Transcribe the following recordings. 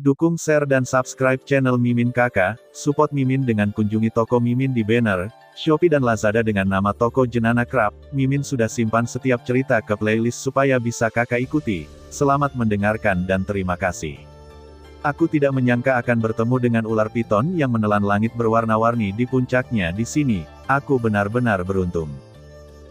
Dukung, share dan subscribe channel Mimin Kakak, support Mimin dengan kunjungi toko Mimin di banner, Shopee dan Lazada dengan nama toko Jenana Craft. Mimin sudah simpan setiap cerita ke playlist supaya bisa kakak ikuti. Selamat mendengarkan dan terima kasih. Aku tidak menyangka akan bertemu dengan ular piton yang menelan langit berwarna-warni di puncaknya di sini. Aku benar-benar beruntung.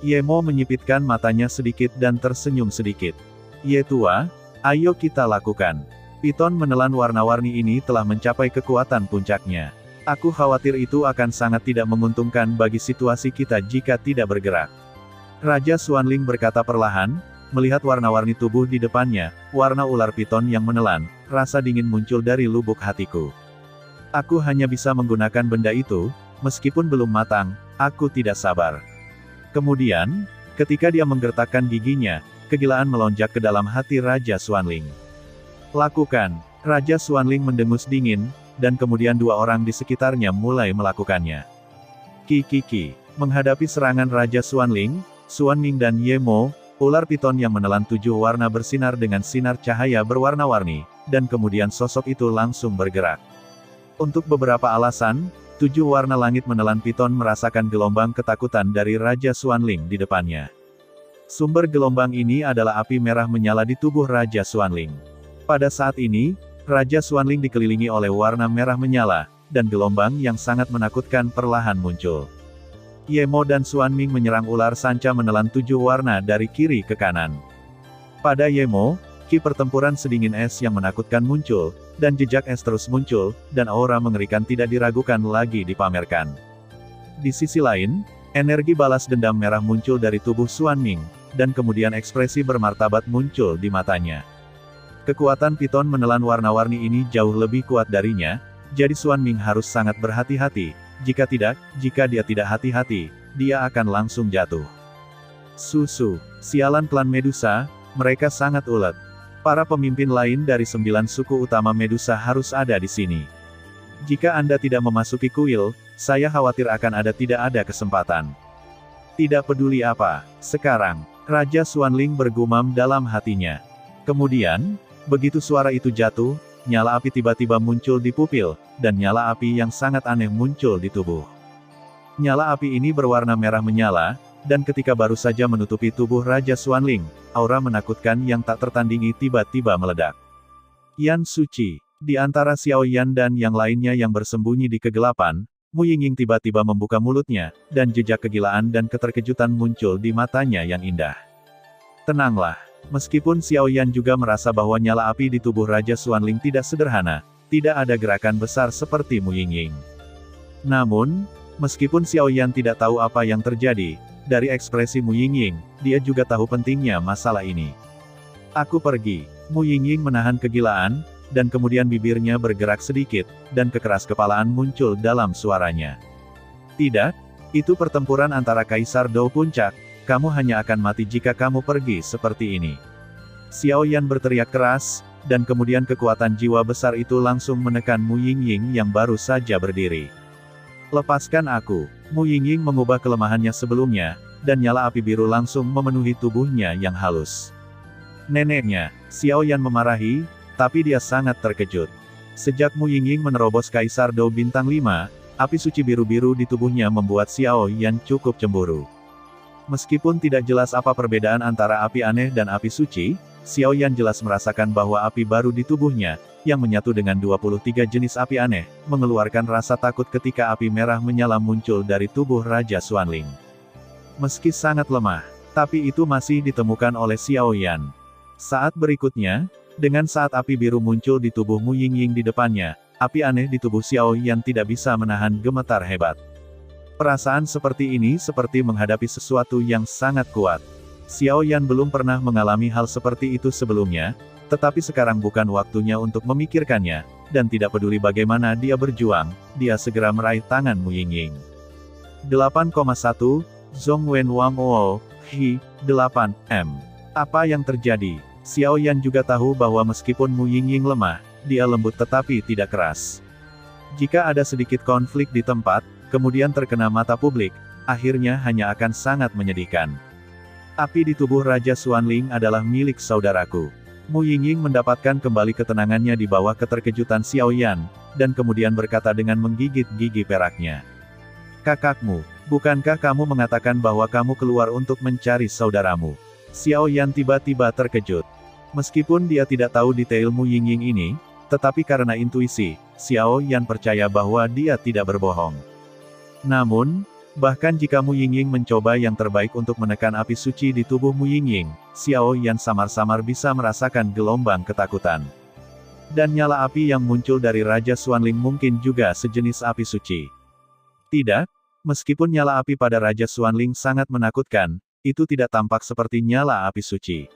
Yemo menyipitkan matanya sedikit dan tersenyum sedikit. Ye tua, ayo kita lakukan. Piton menelan warna-warni ini telah mencapai kekuatan puncaknya. Aku khawatir itu akan sangat tidak menguntungkan bagi situasi kita jika tidak bergerak. Raja Xuanling berkata perlahan, melihat warna-warni tubuh di depannya, warna ular piton yang menelan, rasa dingin muncul dari lubuk hatiku. Aku hanya bisa menggunakan benda itu, meskipun belum matang, aku tidak sabar. Kemudian, ketika dia menggertakkan giginya, kegilaan melonjak ke dalam hati Raja Xuanling. Lakukan. Raja Xuanling mendengus dingin, dan kemudian dua orang di sekitarnya mulai melakukannya. Ki. Menghadapi serangan Raja Xuanling, Xuanming dan Yemo, ular piton yang menelan 7 warna bersinar dengan sinar cahaya berwarna-warni, dan kemudian sosok itu langsung bergerak. Untuk beberapa alasan, 7 warna langit menelan piton merasakan gelombang ketakutan dari Raja Xuanling di depannya. Sumber gelombang ini adalah api merah menyala di tubuh Raja Xuanling. Pada saat ini, Raja Xuanling dikelilingi oleh warna merah menyala, dan gelombang yang sangat menakutkan perlahan muncul. Yemo dan Xuanming menyerang ular sanca menelan 7 warna dari kiri ke kanan. Pada Yemo, ki pertempuran sedingin es yang menakutkan muncul, dan jejak es terus muncul, dan aura mengerikan tidak diragukan lagi dipamerkan. Di sisi lain, energi balas dendam merah muncul dari tubuh Xuanming, dan kemudian ekspresi bermartabat muncul di matanya. Kekuatan piton menelan warna-warni ini jauh lebih kuat darinya, jadi Xuanming harus sangat berhati-hati, jika dia tidak hati-hati, dia akan langsung jatuh. Sialan klan Medusa, mereka sangat ulet. Para pemimpin lain dari 9 suku utama Medusa harus ada di sini. Jika Anda tidak memasuki kuil, saya khawatir akan tidak ada kesempatan. Tidak peduli apa, sekarang, Raja Xuanling bergumam dalam hatinya. Kemudian, begitu suara itu jatuh, nyala api tiba-tiba muncul di pupil, dan nyala api yang sangat aneh muncul di tubuh. Nyala api ini berwarna merah menyala, dan ketika baru saja menutupi tubuh Raja Xuanling, aura menakutkan yang tak tertandingi tiba-tiba meledak. Yan Suci. Di antara Xiao Yan dan yang lainnya yang bersembunyi di kegelapan, Mu Yingying tiba-tiba membuka mulutnya, dan jejak kegilaan dan keterkejutan muncul di matanya yang indah. Tenanglah. Meskipun Xiao Yan juga merasa bahwa nyala api di tubuh Raja Xuanling tidak sederhana, tidak ada gerakan besar seperti Mu Yingying. Namun, meskipun Xiao Yan tidak tahu apa yang terjadi, dari ekspresi Mu Yingying, dia juga tahu pentingnya masalah ini. Aku pergi. Mu Yingying menahan kegilaan, dan kemudian bibirnya bergerak sedikit, dan kekeras kepalaan muncul dalam suaranya. Tidak, itu pertempuran antara Kaisar Dou Puncak. Kamu hanya akan mati jika kamu pergi seperti ini. Xiao Yan berteriak keras, dan kemudian kekuatan jiwa besar itu langsung menekan Mu Yingying yang baru saja berdiri. Lepaskan aku. Mu Yingying mengubah kelemahannya sebelumnya, dan nyala api biru langsung memenuhi tubuhnya yang halus. Neneknya, Xiao Yan memarahi, tapi dia sangat terkejut. Sejak Mu Yingying menerobos Kaisar Dou Bintang 5, api suci biru-biru di tubuhnya membuat Xiao Yan cukup cemburu. Meskipun tidak jelas apa perbedaan antara api aneh dan api suci, Xiao Yan jelas merasakan bahwa api baru di tubuhnya, yang menyatu dengan 23 jenis api aneh, mengeluarkan rasa takut ketika api merah menyala muncul dari tubuh Raja Xuanling. Meski sangat lemah, tapi itu masih ditemukan oleh Xiao Yan. Saat berikutnya, dengan saat api biru muncul di tubuh Mu Yingying di depannya, api aneh di tubuh Xiao Yan tidak bisa menahan gemetar hebat. Perasaan seperti ini seperti menghadapi sesuatu yang sangat kuat. Xiao Yan belum pernah mengalami hal seperti itu sebelumnya, tetapi sekarang bukan waktunya untuk memikirkannya, dan tidak peduli bagaimana dia berjuang, dia segera meraih tangan Mu Yingying. 8,1, Zhongwen Wang Oo, Hi, 8M. Apa yang terjadi? Xiao Yan juga tahu bahwa meskipun Mu Yingying lemah, dia lembut tetapi tidak keras. Jika ada sedikit konflik di tempat, kemudian terkena mata publik, akhirnya hanya akan sangat menyedihkan. Api di tubuh Raja Xuanling adalah milik saudaraku. Mu Yingying mendapatkan kembali ketenangannya di bawah keterkejutan Xiao Yan, dan kemudian berkata dengan menggigit gigi peraknya. Kakakmu, bukankah kamu mengatakan bahwa kamu keluar untuk mencari saudaramu? Xiao Yan tiba-tiba terkejut. Meskipun dia tidak tahu detail Mu Yingying ini, tetapi karena intuisi, Xiao Yan percaya bahwa dia tidak berbohong. Namun, bahkan jika Mu Yingying mencoba yang terbaik untuk menekan api suci di tubuh Mu Yingying, Xiao Yan samar-samar bisa merasakan gelombang ketakutan. Dan nyala api yang muncul dari Raja Xuanling mungkin juga sejenis api suci. Tidak, meskipun nyala api pada Raja Xuanling sangat menakutkan, itu tidak tampak seperti nyala api suci.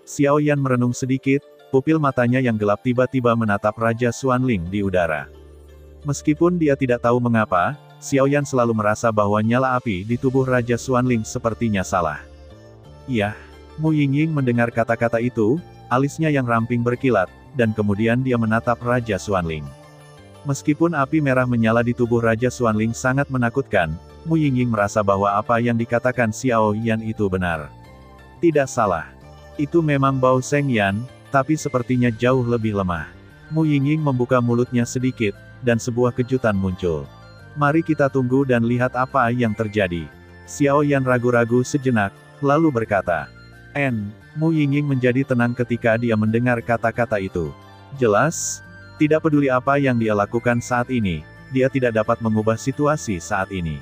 Xiao Yan merenung sedikit, pupil matanya yang gelap tiba-tiba menatap Raja Xuanling di udara. Meskipun dia tidak tahu mengapa, Xiao Yan selalu merasa bahwa nyala api di tubuh Raja Xuanling sepertinya salah. Yah, Mu Yingying mendengar kata-kata itu, alisnya yang ramping berkilat, dan kemudian dia menatap Raja Xuanling. Meskipun api merah menyala di tubuh Raja Xuanling sangat menakutkan, Mu Yingying merasa bahwa apa yang dikatakan Xiao Yan itu benar. Tidak salah. Itu memang Bao Sheng Yan, tapi sepertinya jauh lebih lemah. Mu Yingying membuka mulutnya sedikit, dan sebuah kejutan muncul. Mari kita tunggu dan lihat apa yang terjadi. Xiao Yan ragu-ragu sejenak, lalu berkata. Mu Yingying menjadi tenang ketika dia mendengar kata-kata itu. Jelas, tidak peduli apa yang dia lakukan saat ini, dia tidak dapat mengubah situasi saat ini.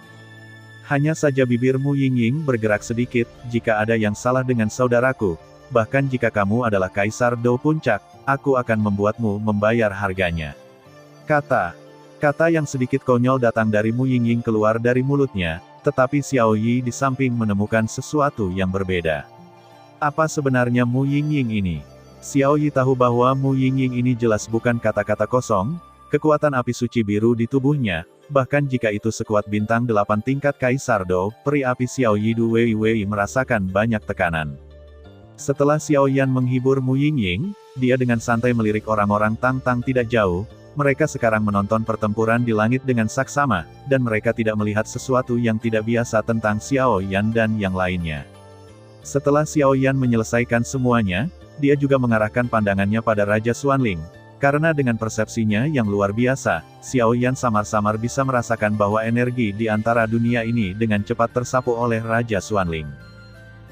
Hanya saja bibir Mu Yingying bergerak sedikit, jika ada yang salah dengan saudaraku, bahkan jika kamu adalah Kaisar Dou Puncak, aku akan membuatmu membayar harganya. Kata yang sedikit konyol datang dari Mu Yingying keluar dari mulutnya, tetapi Xiao Yi di samping menemukan sesuatu yang berbeda. Apa sebenarnya Mu Yingying ini? Xiao Yi tahu bahwa Mu Yingying ini jelas bukan kata-kata kosong, kekuatan api suci biru di tubuhnya, bahkan jika itu sekuat bintang 8 tingkat Kaisar Dou, peri api Xiao Yi Du Wei merasakan banyak tekanan. Setelah Xiao Yan menghibur Mu Yingying, dia dengan santai melirik orang-orang Tang tidak jauh, mereka sekarang menonton pertempuran di langit dengan saksama, dan mereka tidak melihat sesuatu yang tidak biasa tentang Xiao Yan dan yang lainnya. Setelah Xiao Yan menyelesaikan semuanya, dia juga mengarahkan pandangannya pada Raja Xuanling, karena dengan persepsinya yang luar biasa, Xiao Yan samar-samar bisa merasakan bahwa energi di antara dunia ini dengan cepat tersapu oleh Raja Xuanling.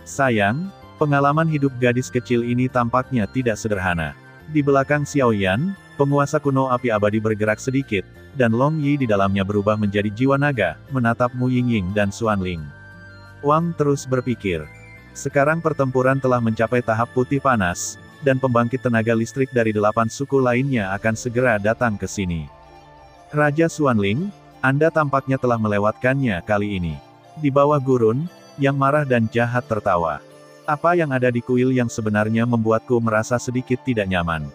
Sayang, pengalaman hidup gadis kecil ini tampaknya tidak sederhana. Di belakang Xiao Yan, penguasa kuno api abadi bergerak sedikit, dan Long Yi di dalamnya berubah menjadi jiwa naga, menatap Mu Yingying dan Xuanling. Wang terus berpikir. Sekarang pertempuran telah mencapai tahap putih panas, dan pembangkit tenaga listrik dari 8 suku lainnya akan segera datang ke sini. Raja Xuanling, Anda tampaknya telah melewatkannya kali ini. Di bawah gurun, yang marah dan jahat tertawa. Apa yang ada di kuil yang sebenarnya membuatku merasa sedikit tidak nyaman.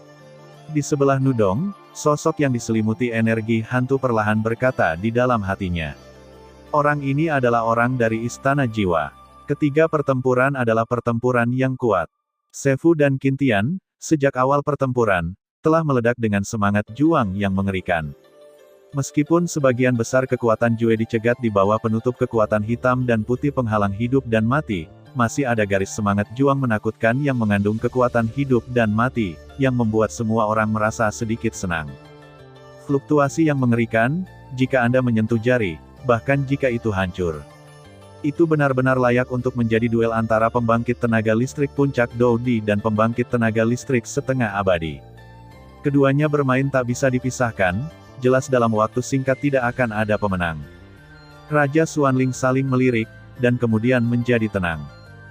Di sebelah Nudong, sosok yang diselimuti energi hantu perlahan berkata di dalam hatinya. Orang ini adalah orang dari Istana Jiwa. Ketiga pertempuran adalah pertempuran yang kuat. Sefu dan Qintian, sejak awal pertempuran, telah meledak dengan semangat juang yang mengerikan. Meskipun sebagian besar kekuatan Jue dicegat di bawah penutup kekuatan hitam dan putih penghalang hidup dan mati, masih ada garis semangat juang menakutkan yang mengandung kekuatan hidup dan mati, yang membuat semua orang merasa sedikit senang. Fluktuasi yang mengerikan, jika Anda menyentuh jari, bahkan jika itu hancur. Itu benar-benar layak untuk menjadi duel antara pembangkit tenaga listrik puncak Dou-Di dan pembangkit tenaga listrik setengah abadi. Keduanya bermain tak bisa dipisahkan, jelas dalam waktu singkat tidak akan ada pemenang. Raja Xuanling saling melirik, dan kemudian menjadi tenang.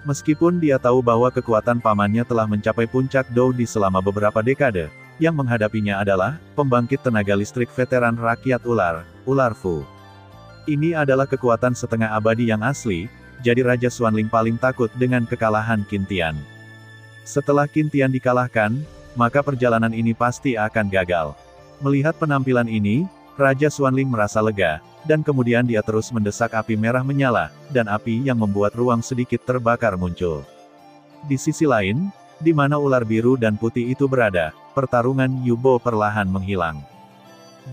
Meskipun dia tahu bahwa kekuatan pamannya telah mencapai puncak Dou-Di selama beberapa dekade, yang menghadapinya adalah pembangkit tenaga listrik veteran rakyat ular, Ular Fu. Ini adalah kekuatan setengah abadi yang asli, jadi Raja Xuanling paling takut dengan kekalahan Qintian. Setelah Qintian dikalahkan, maka perjalanan ini pasti akan gagal. Melihat penampilan ini, Raja Xuanling merasa lega, dan kemudian dia terus mendesak api merah menyala, dan api yang membuat ruang sedikit terbakar muncul. Di sisi lain, di mana ular biru dan putih itu berada, pertarungan Yubo perlahan menghilang.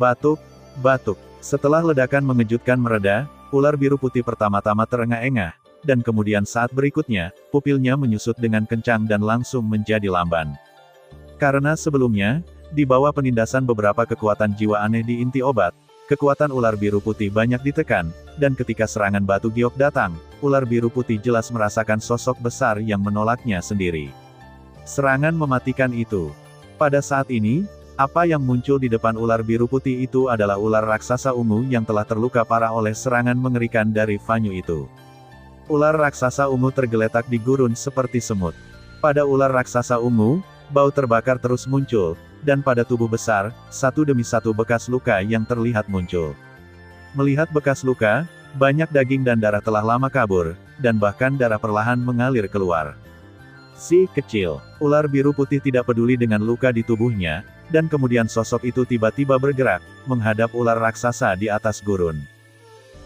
Batuk. Setelah ledakan mengejutkan mereda, ular biru putih pertama-tama terengah-engah, dan kemudian saat berikutnya, pupilnya menyusut dengan kencang dan langsung menjadi lamban. Karena sebelumnya, di bawah penindasan beberapa kekuatan jiwa aneh di inti obat, kekuatan ular biru putih banyak ditekan, dan ketika serangan batu giok datang, ular biru putih jelas merasakan sosok besar yang menolaknya sendiri. Serangan mematikan itu. Pada saat ini, apa yang muncul di depan ular biru putih itu adalah ular raksasa ungu yang telah terluka parah oleh serangan mengerikan dari Fanyu itu. Ular raksasa ungu tergeletak di gurun seperti semut. Pada ular raksasa ungu, bau terbakar terus muncul, dan pada tubuh besar, satu demi satu bekas luka yang terlihat muncul. Melihat bekas luka, banyak daging dan darah telah lama kabur, dan bahkan darah perlahan mengalir keluar. Si kecil, ular biru putih tidak peduli dengan luka di tubuhnya, dan kemudian sosok itu tiba-tiba bergerak, menghadap ular raksasa di atas gurun.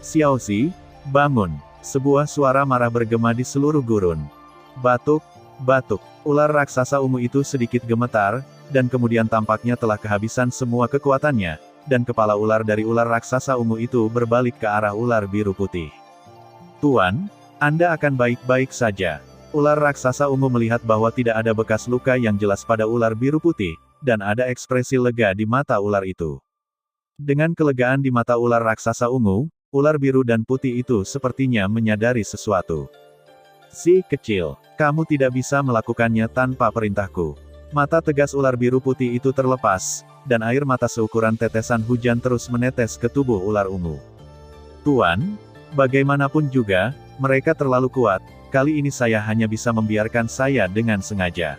Xiaoxi, bangun! Sebuah suara marah bergema di seluruh gurun. Batuk, batuk. Ular raksasa ungu itu sedikit gemetar, dan kemudian tampaknya telah kehabisan semua kekuatannya, dan kepala ular dari ular raksasa ungu itu berbalik ke arah ular biru putih. Tuan, Anda akan baik-baik saja. Ular raksasa ungu melihat bahwa tidak ada bekas luka yang jelas pada ular biru putih, dan ada ekspresi lega di mata ular itu. Dengan kelegaan di mata ular raksasa ungu, ular biru dan putih itu sepertinya menyadari sesuatu. Si kecil, kamu tidak bisa melakukannya tanpa perintahku. Mata tegas ular biru putih itu terlepas, dan air mata seukuran tetesan hujan terus menetes ke tubuh ular ungu. Tuan, bagaimanapun juga, mereka terlalu kuat, kali ini saya hanya bisa membiarkan saya dengan sengaja.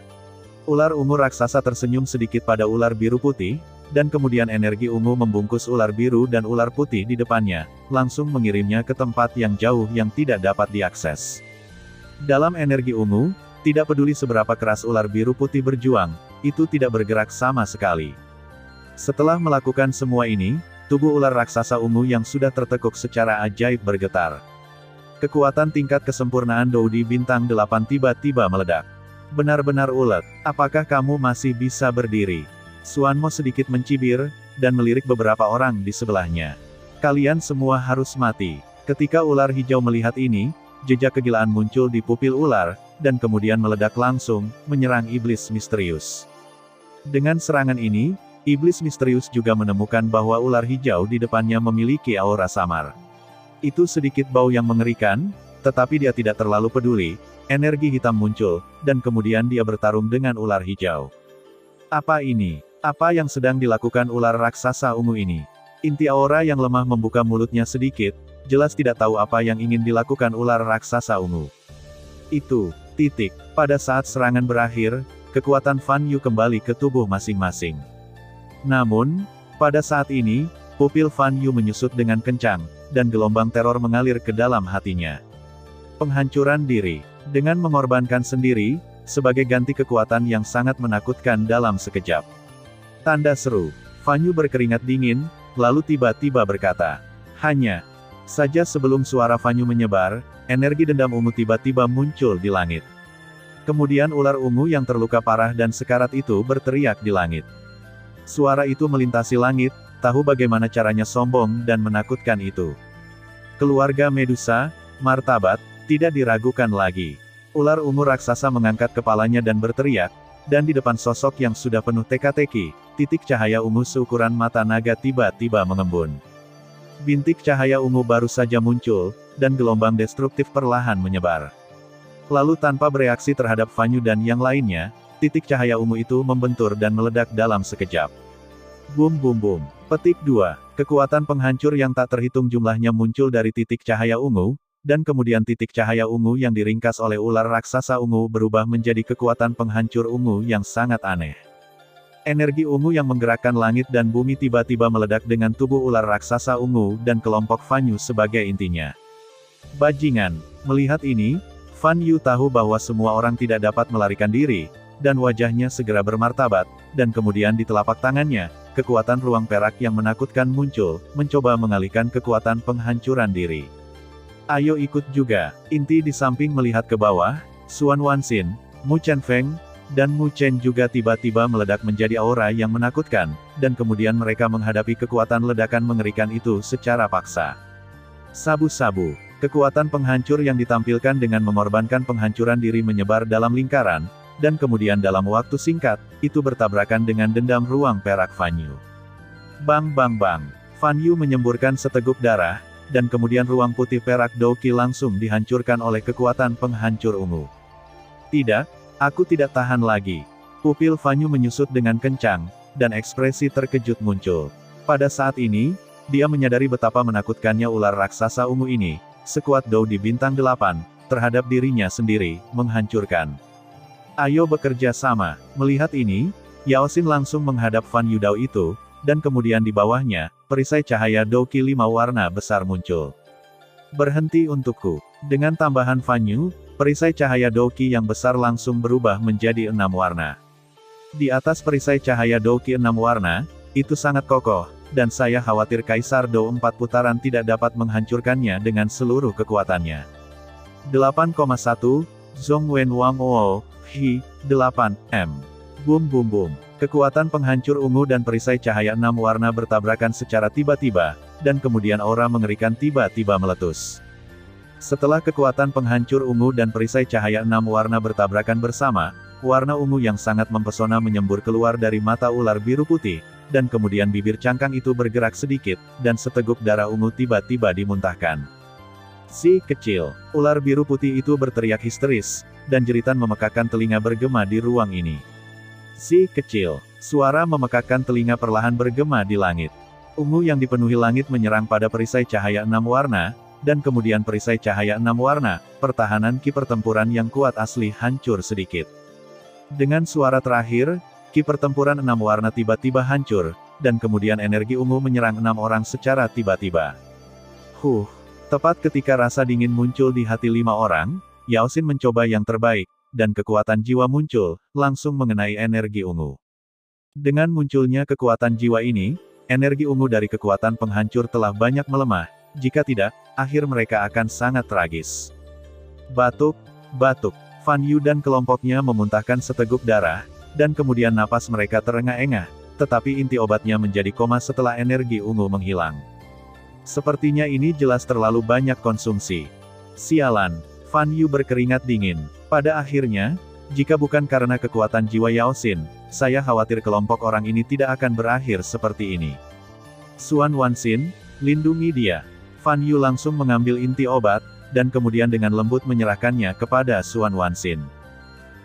Ular ungu raksasa tersenyum sedikit pada ular biru putih, dan kemudian energi ungu membungkus ular biru dan ular putih di depannya, langsung mengirimnya ke tempat yang jauh yang tidak dapat diakses. Dalam energi ungu, tidak peduli seberapa keras ular biru putih berjuang, itu tidak bergerak sama sekali. Setelah melakukan semua ini, tubuh ular raksasa ungu yang sudah tertekuk secara ajaib bergetar. Kekuatan tingkat kesempurnaan Doudi bintang 8 tiba-tiba meledak. Benar-benar ulet, apakah kamu masih bisa berdiri? Xuanmo sedikit mencibir, dan melirik beberapa orang di sebelahnya. Kalian semua harus mati. Ketika ular hijau melihat ini, jejak kegilaan muncul di pupil ular, dan kemudian meledak langsung, menyerang iblis misterius. Dengan serangan ini, iblis misterius juga menemukan bahwa ular hijau di depannya memiliki aura samar. Itu sedikit bau yang mengerikan, tetapi dia tidak terlalu peduli, energi hitam muncul, dan kemudian dia bertarung dengan ular hijau. Apa ini? Apa yang sedang dilakukan ular raksasa ungu ini? Inti aura yang lemah membuka mulutnya sedikit, jelas tidak tahu apa yang ingin dilakukan ular raksasa ungu. Itu, titik. Pada saat serangan berakhir, kekuatan Fan Yu kembali ke tubuh masing-masing. Namun, pada saat ini, pupil Fan Yu menyusut dengan kencang, dan gelombang teror mengalir ke dalam hatinya. Penghancuran diri. Dengan mengorbankan sendiri, sebagai ganti kekuatan yang sangat menakutkan dalam sekejap. Tanda seru. Fan Yu berkeringat dingin, lalu tiba-tiba berkata. Hanya saja sebelum suara Fan Yu menyebar, energi dendam ungu tiba-tiba muncul di langit. Kemudian ular ungu yang terluka parah dan sekarat itu berteriak di langit. Suara itu melintasi langit, tahu bagaimana caranya sombong dan menakutkan itu. Keluarga Medusa, martabat, tidak diragukan lagi. Ular ungu raksasa mengangkat kepalanya dan berteriak, dan di depan sosok yang sudah penuh teka-teki, titik cahaya ungu seukuran mata naga tiba-tiba mengembun. Bintik cahaya ungu baru saja muncul, dan gelombang destruktif perlahan menyebar. Lalu tanpa bereaksi terhadap Fan Yu dan yang lainnya, titik cahaya ungu itu membentur dan meledak dalam sekejap. Bum bum bum. Petik 2. Kekuatan penghancur yang tak terhitung jumlahnya muncul dari titik cahaya ungu, dan kemudian titik cahaya ungu yang diringkas oleh ular raksasa ungu berubah menjadi kekuatan penghancur ungu yang sangat aneh. Energi ungu yang menggerakkan langit dan bumi tiba-tiba meledak dengan tubuh ular raksasa ungu dan kelompok Fan Yu sebagai intinya. Bajingan. Melihat ini, Fan Yu tahu bahwa semua orang tidak dapat melarikan diri, dan wajahnya segera bermartabat, dan kemudian di telapak tangannya, kekuatan ruang perak yang menakutkan muncul, mencoba mengalihkan kekuatan penghancuran diri. Ayo ikut juga. Inti di samping melihat ke bawah, Xuan Wanxin, Mu Chen Feng, dan Mu Chen juga tiba-tiba meledak menjadi aura yang menakutkan, dan kemudian mereka menghadapi kekuatan ledakan mengerikan itu secara paksa. Sabu-sabu. Kekuatan penghancur yang ditampilkan dengan mengorbankan penghancuran diri menyebar dalam lingkaran, dan kemudian dalam waktu singkat, itu bertabrakan dengan dendam ruang perak Fan Yu. Bang bang bang. Fan Yu menyemburkan seteguk darah, dan kemudian ruang putih perak Douqi langsung dihancurkan oleh kekuatan penghancur ungu. Tidak, aku tidak tahan lagi. Pupil Fan Yu menyusut dengan kencang, dan ekspresi terkejut muncul. Pada saat ini, dia menyadari betapa menakutkannya ular raksasa ungu ini, sekuat Dou di bintang 8, terhadap dirinya sendiri, menghancurkan. Ayo bekerja sama. Melihat ini, Yao Xin langsung menghadap Fan Yu Dao itu, dan kemudian di bawahnya, perisai cahaya Douqi 5 warna besar muncul. Berhenti untukku. Dengan tambahan Fan Yu, perisai cahaya Douqi yang besar langsung berubah menjadi 6 warna. Di atas perisai cahaya Douqi 6 warna, itu sangat kokoh, dan saya khawatir Kaisar Dou 4 putaran tidak dapat menghancurkannya dengan seluruh kekuatannya. 8,1, Zhongwen Wang Wo, Hi, 8, M. Boom boom boom. Kekuatan penghancur ungu dan perisai cahaya 6 warna bertabrakan secara tiba-tiba, dan kemudian aura mengerikan tiba-tiba meletus. Setelah kekuatan penghancur ungu dan perisai cahaya 6 warna bertabrakan bersama, warna ungu yang sangat mempesona menyembur keluar dari mata ular biru putih, dan kemudian bibir cangkang itu bergerak sedikit, dan seteguk darah ungu tiba-tiba dimuntahkan. Si kecil, ular biru putih itu berteriak histeris, dan jeritan memekakkan telinga bergema di ruang ini. Si kecil, suara memekakkan telinga perlahan bergema di langit. Ungu yang dipenuhi langit menyerang pada perisai cahaya 6 warna, dan kemudian perisai cahaya 6 warna, pertahanan ki pertempuran yang kuat asli hancur sedikit. Dengan suara terakhir, ki pertempuran 6 warna tiba-tiba hancur, dan kemudian energi ungu menyerang 6 orang secara tiba-tiba. Tepat ketika rasa dingin muncul di hati 5 orang, Yao Xin mencoba yang terbaik, dan kekuatan jiwa muncul, langsung mengenai energi ungu. Dengan munculnya kekuatan jiwa ini, energi ungu dari kekuatan penghancur telah banyak melemah, jika tidak, akhir mereka akan sangat tragis. Batuk, batuk. Fan Yu dan kelompoknya memuntahkan seteguk darah, dan kemudian napas mereka terengah-engah, tetapi inti obatnya menjadi koma setelah energi ungu menghilang. Sepertinya ini jelas terlalu banyak konsumsi. Sialan, Fan Yu berkeringat dingin. Pada akhirnya, jika bukan karena kekuatan jiwa Yao Xin, saya khawatir kelompok orang ini tidak akan berakhir seperti ini. Xuan Wanxin, lindungi dia. Fan Yu langsung mengambil inti obat, dan kemudian dengan lembut menyerahkannya kepada Xuan Wanxin.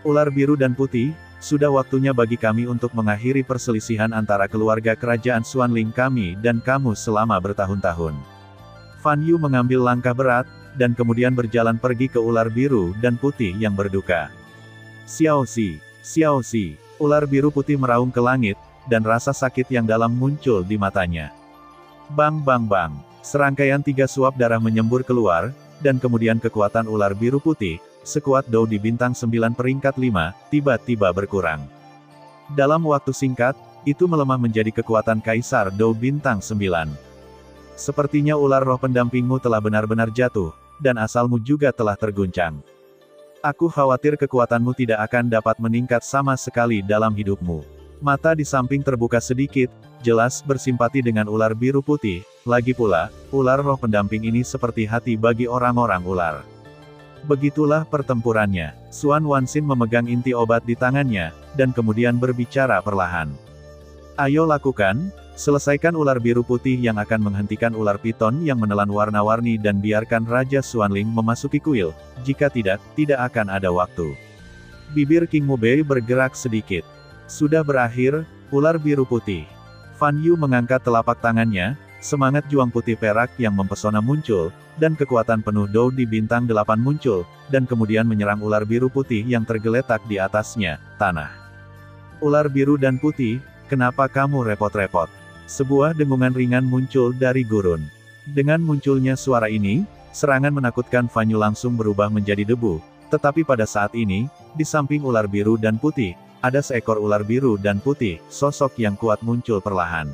Ular biru dan putih, sudah waktunya bagi kami untuk mengakhiri perselisihan antara keluarga kerajaan Xuanling kami dan kamu selama bertahun-tahun. Fan Yu mengambil langkah berat, dan kemudian berjalan pergi ke ular biru dan putih yang berduka. Xiao Xi, ular biru putih meraung ke langit, dan rasa sakit yang dalam muncul di matanya. Bang bang bang, serangkaian 3 suap darah menyembur keluar, dan kemudian kekuatan ular biru putih, sekuat Dou di bintang 9 peringkat 5, tiba-tiba berkurang. Dalam waktu singkat, itu melemah menjadi kekuatan Kaisar Dou bintang 9. Sepertinya ular roh pendampingmu telah benar-benar jatuh, dan asalmu juga telah terguncang. Aku khawatir kekuatanmu tidak akan dapat meningkat sama sekali dalam hidupmu. Mata di samping terbuka sedikit, jelas bersimpati dengan ular biru putih, lagi pula, ular roh pendamping ini seperti hati bagi orang-orang ular. Begitulah pertempurannya. Xuan Wanxin memegang inti obat di tangannya, dan kemudian berbicara perlahan. Ayo lakukan, selesaikan ular biru putih yang akan menghentikan ular piton yang menelan warna-warni dan biarkan Raja Xuanling memasuki kuil, jika tidak, tidak akan ada waktu. Bibir King Mubei bergerak sedikit. Sudah berakhir, ular biru putih. Fan Yu mengangkat telapak tangannya, semangat juang putih perak yang mempesona muncul, dan kekuatan penuh Dou di bintang 8 muncul, dan kemudian menyerang ular biru putih yang tergeletak di atasnya, tanah. Ular biru dan putih, kenapa kamu repot-repot? Sebuah dengungan ringan muncul dari gurun. Dengan munculnya suara ini, serangan menakutkan Fan Yu langsung berubah menjadi debu, tetapi pada saat ini, di samping ular biru dan putih, ada seekor ular biru dan putih, sosok yang kuat muncul perlahan.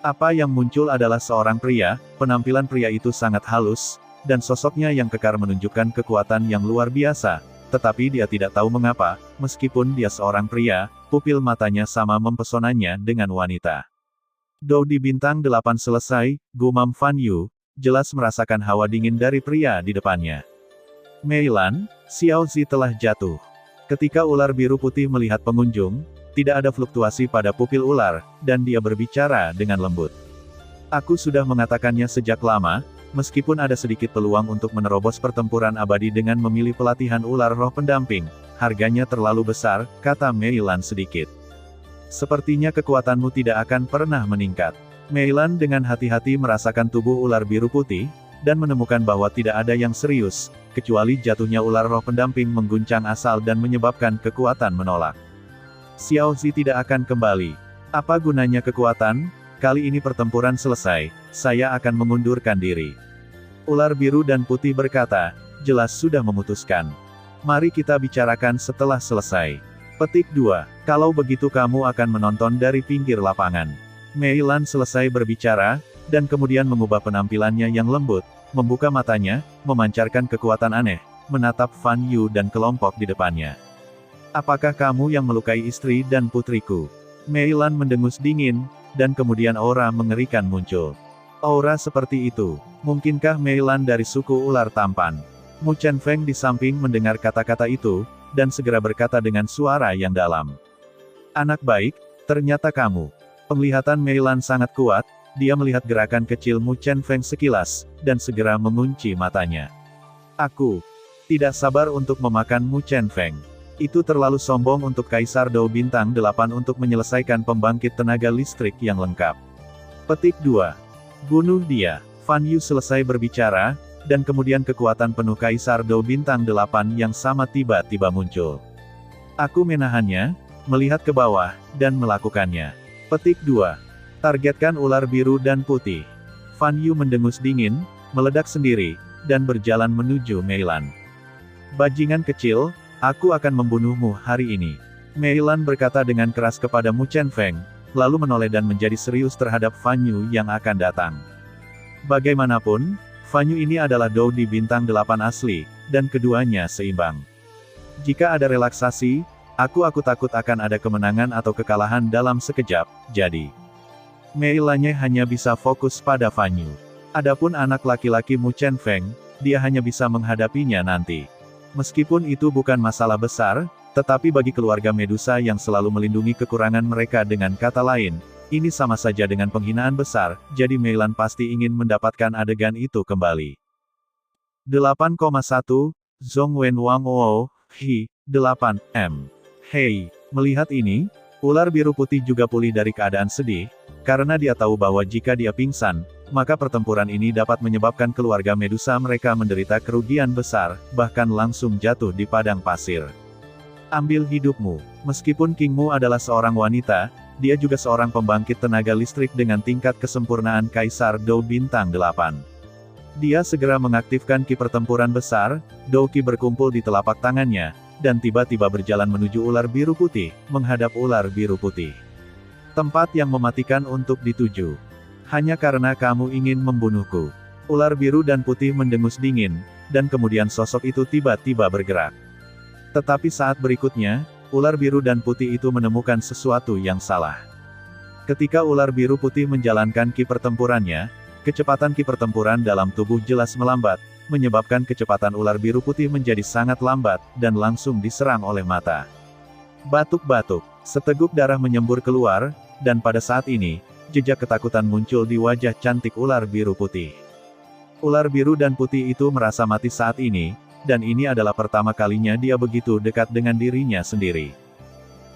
Apa yang muncul adalah seorang pria, penampilan pria itu sangat halus, dan sosoknya yang kekar menunjukkan kekuatan yang luar biasa, tetapi dia tidak tahu mengapa, meskipun dia seorang pria, pupil matanya sama mempesonanya dengan wanita. Dou di bintang 8 selesai, gumam Fan Yu, jelas merasakan hawa dingin dari pria di depannya. Mei Lan, Xiao Zi telah jatuh. Ketika ular biru putih melihat pengunjung, tidak ada fluktuasi pada pupil ular, dan dia berbicara dengan lembut. Aku sudah mengatakannya sejak lama, meskipun ada sedikit peluang untuk menerobos pertempuran abadi dengan memilih pelatihan ular roh pendamping, harganya terlalu besar, kata Meilan sedikit. Sepertinya kekuatanmu tidak akan pernah meningkat. Meilan dengan hati-hati merasakan tubuh ular biru putih, dan menemukan bahwa tidak ada yang serius, kecuali jatuhnya ular roh pendamping mengguncang asal dan menyebabkan kekuatan menolak. Xiao Zi tidak akan kembali. Apa gunanya kekuatan? Kali ini pertempuran selesai, saya akan mengundurkan diri. Ular biru dan putih berkata, jelas sudah memutuskan. Mari kita bicarakan setelah selesai. Petik 2. Kalau begitu kamu akan menonton dari pinggir lapangan. Meilan selesai berbicara, dan kemudian mengubah penampilannya yang lembut, membuka matanya, memancarkan kekuatan aneh, menatap Fan Yu dan kelompok di depannya. Apakah kamu yang melukai istri dan putriku? Meilan mendengus dingin, dan kemudian aura mengerikan muncul. Aura seperti itu, mungkinkah Meilan dari suku ular tampan? Mu Chen Feng di samping mendengar kata-kata itu, dan segera berkata dengan suara yang dalam. Anak baik, ternyata kamu. Penglihatan Meilan sangat kuat, dia melihat gerakan kecil Mu Chen Feng sekilas, dan segera mengunci matanya. Aku tidak sabar untuk memakan Mu Chen Feng. Itu terlalu sombong untuk Kaisar Dao Bintang 8 untuk menyelesaikan pembangkit tenaga listrik yang lengkap. Petik 2. Bunuh dia. Fan Yu selesai berbicara, dan kemudian kekuatan penuh Kaisar Dao Bintang 8 yang sama tiba-tiba muncul. Aku menahannya, melihat ke bawah, dan melakukannya. Petik 2. Targetkan ular biru dan putih. Fan Yu mendengus dingin, meledak sendiri, dan berjalan menuju Meilan. Bajingan kecil, aku akan membunuhmu hari ini. Meilan berkata dengan keras kepada Mu Chen Feng, lalu menoleh dan menjadi serius terhadap Fan Yu yang akan datang. Bagaimanapun, Fan Yu ini adalah Dao di bintang 8 asli, dan keduanya seimbang. Jika ada relaksasi, aku takut akan ada kemenangan atau kekalahan dalam sekejap, jadi Meilannya hanya bisa fokus pada Fan Yu. Adapun anak laki-laki Mu Chen Feng, dia hanya bisa menghadapinya nanti. Meskipun itu bukan masalah besar, tetapi bagi keluarga Medusa yang selalu melindungi kekurangan mereka dengan kata lain, ini sama saja dengan penghinaan besar, jadi Meilan pasti ingin mendapatkan adegan itu kembali. 8,1, Zhong Wen Wang Wo, Hi, 8, M. Hei, melihat ini, ular biru putih juga pulih dari keadaan sedih, karena dia tahu bahwa jika dia pingsan, maka pertempuran ini dapat menyebabkan keluarga Medusa mereka menderita kerugian besar, bahkan langsung jatuh di padang pasir. Ambil hidupmu. Meskipun Kingmu adalah seorang wanita, dia juga seorang pembangkit tenaga listrik dengan tingkat kesempurnaan Kaisar Dao Bintang 8. Dia segera mengaktifkan ki pertempuran besar, Dao Qi berkumpul di telapak tangannya, dan tiba-tiba berjalan menuju ular biru putih, menghadap ular biru putih. Tempat yang mematikan untuk dituju. Hanya karena kamu ingin membunuhku. Ular biru dan putih mendengus dingin, dan kemudian sosok itu tiba-tiba bergerak. Tetapi saat berikutnya, ular biru dan putih itu menemukan sesuatu yang salah. Ketika ular biru putih menjalankan ki pertempurannya, kecepatan ki pertempuran dalam tubuh jelas melambat, menyebabkan kecepatan ular biru putih menjadi sangat lambat, dan langsung diserang oleh mata. Batuk-batuk, seteguk darah menyembur keluar, dan pada saat ini, jejak ketakutan muncul di wajah cantik ular biru putih. Ular biru dan putih itu merasa mati saat ini, dan ini adalah pertama kalinya dia begitu dekat dengan dirinya sendiri.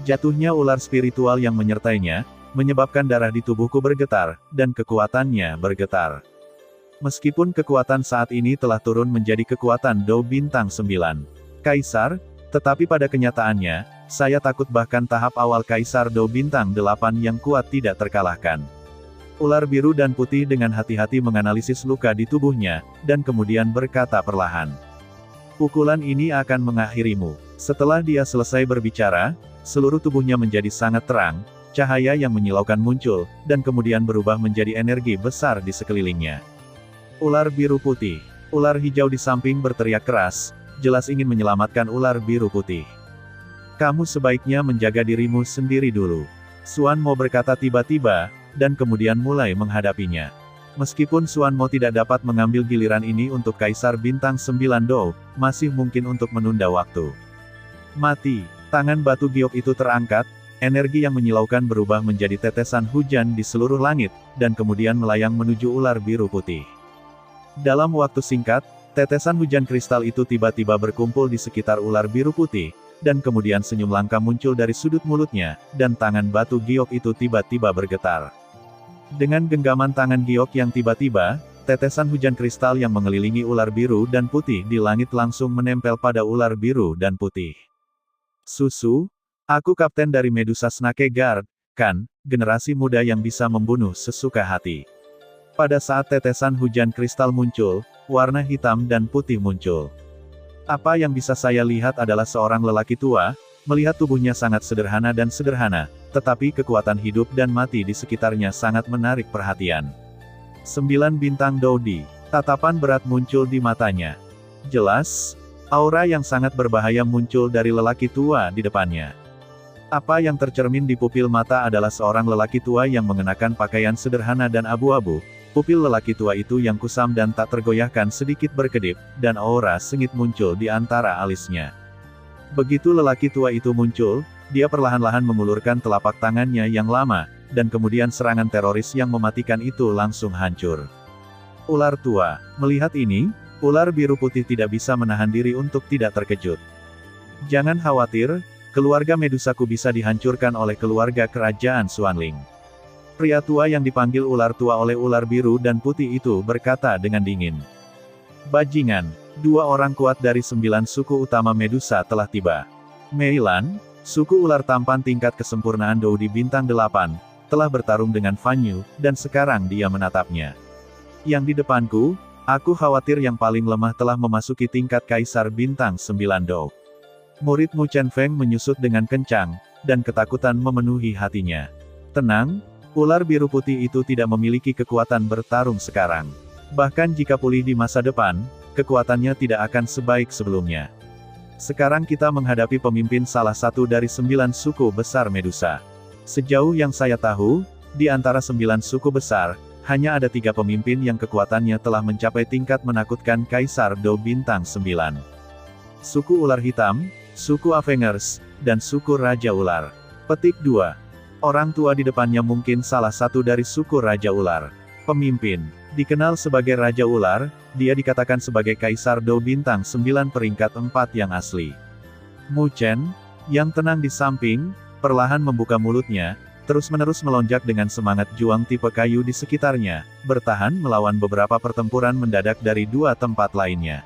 Jatuhnya ular spiritual yang menyertainya, menyebabkan darah di tubuhku bergetar, dan kekuatannya bergetar. Meskipun kekuatan saat ini telah turun menjadi kekuatan Dao Bintang 9 Kaisar, tetapi pada kenyataannya, saya takut bahkan tahap awal Kaisar Dao Bintang 8 yang kuat tidak terkalahkan. Ular biru dan putih dengan hati-hati menganalisis luka di tubuhnya, dan kemudian berkata perlahan. Pukulan ini akan mengakhirimu. Setelah dia selesai berbicara, seluruh tubuhnya menjadi sangat terang, cahaya yang menyilaukan muncul, dan kemudian berubah menjadi energi besar di sekelilingnya. Ular biru putih. Ular hijau di samping berteriak keras, jelas ingin menyelamatkan ular biru putih. Kamu sebaiknya menjaga dirimu sendiri dulu. Xuan Mo berkata tiba-tiba, dan kemudian mulai menghadapinya. Meskipun Xuan Mo tidak dapat mengambil giliran ini untuk Kaisar Bintang 9 Dao, masih mungkin untuk menunda waktu. Mati. Tangan batu giok itu terangkat, energi yang menyilaukan berubah menjadi tetesan hujan di seluruh langit, dan kemudian melayang menuju ular biru putih. Dalam waktu singkat, tetesan hujan kristal itu tiba-tiba berkumpul di sekitar ular biru putih, dan kemudian senyum langka muncul dari sudut mulutnya, dan tangan batu giok itu tiba-tiba bergetar. Dengan genggaman tangan giok yang tiba-tiba, tetesan hujan kristal yang mengelilingi ular biru dan putih di langit langsung menempel pada ular biru dan putih. Susu, aku kapten dari Medusa Snake Guard, kan, generasi muda yang bisa membunuh sesuka hati. Pada saat tetesan hujan kristal muncul, warna hitam dan putih muncul. Apa yang bisa saya lihat adalah seorang lelaki tua, melihat tubuhnya sangat sederhana dan sederhana, tetapi kekuatan hidup dan mati di sekitarnya sangat menarik perhatian. 9 bintang Dodi, tatapan berat muncul di matanya. Jelas, aura yang sangat berbahaya muncul dari lelaki tua di depannya. Apa yang tercermin di pupil mata adalah seorang lelaki tua yang mengenakan pakaian sederhana dan abu-abu. Pupil lelaki tua itu yang kusam dan tak tergoyahkan sedikit berkedip, dan aura sengit muncul di antara alisnya. Begitu lelaki tua itu muncul, dia perlahan-lahan mengulurkan telapak tangannya yang lama, dan kemudian serangan teroris yang mematikan itu langsung hancur. Ular tua, melihat ini, ular biru putih tidak bisa menahan diri untuk tidak terkejut. Jangan khawatir, keluarga Medusaku bisa dihancurkan oleh keluarga kerajaan Xuanling. Pria tua yang dipanggil ular tua oleh ular biru dan putih itu berkata dengan dingin. Bajingan, 2 orang kuat dari 9 suku utama Medusa telah tiba. Meilan, suku ular tampan tingkat kesempurnaan Dodi bintang 8, telah bertarung dengan Fan Yu, dan sekarang dia menatapnya. Yang di depanku, aku khawatir yang paling lemah telah memasuki tingkat Kaisar Bintang 9 Dou. Murid Mu Chen Feng menyusut dengan kencang, dan ketakutan memenuhi hatinya. Tenang, ular biru putih itu tidak memiliki kekuatan bertarung sekarang. Bahkan jika pulih di masa depan, kekuatannya tidak akan sebaik sebelumnya. Sekarang kita menghadapi pemimpin salah satu dari 9 suku besar Medusa. Sejauh yang saya tahu, di antara 9 suku besar, hanya ada 3 pemimpin yang kekuatannya telah mencapai tingkat menakutkan Kaisar Dou bintang 9. Suku ular hitam, suku Avengers, dan suku Raja Ular. Petik 2. Orang tua di depannya mungkin salah satu dari suku Raja Ular. Pemimpin, dikenal sebagai Raja Ular, dia dikatakan sebagai Kaisar Dou bintang 9 peringkat 4 yang asli. Mu Chen, yang tenang di samping, perlahan membuka mulutnya, terus-menerus melonjak dengan semangat juang tipe kayu di sekitarnya, bertahan melawan beberapa pertempuran mendadak dari 2 tempat lainnya.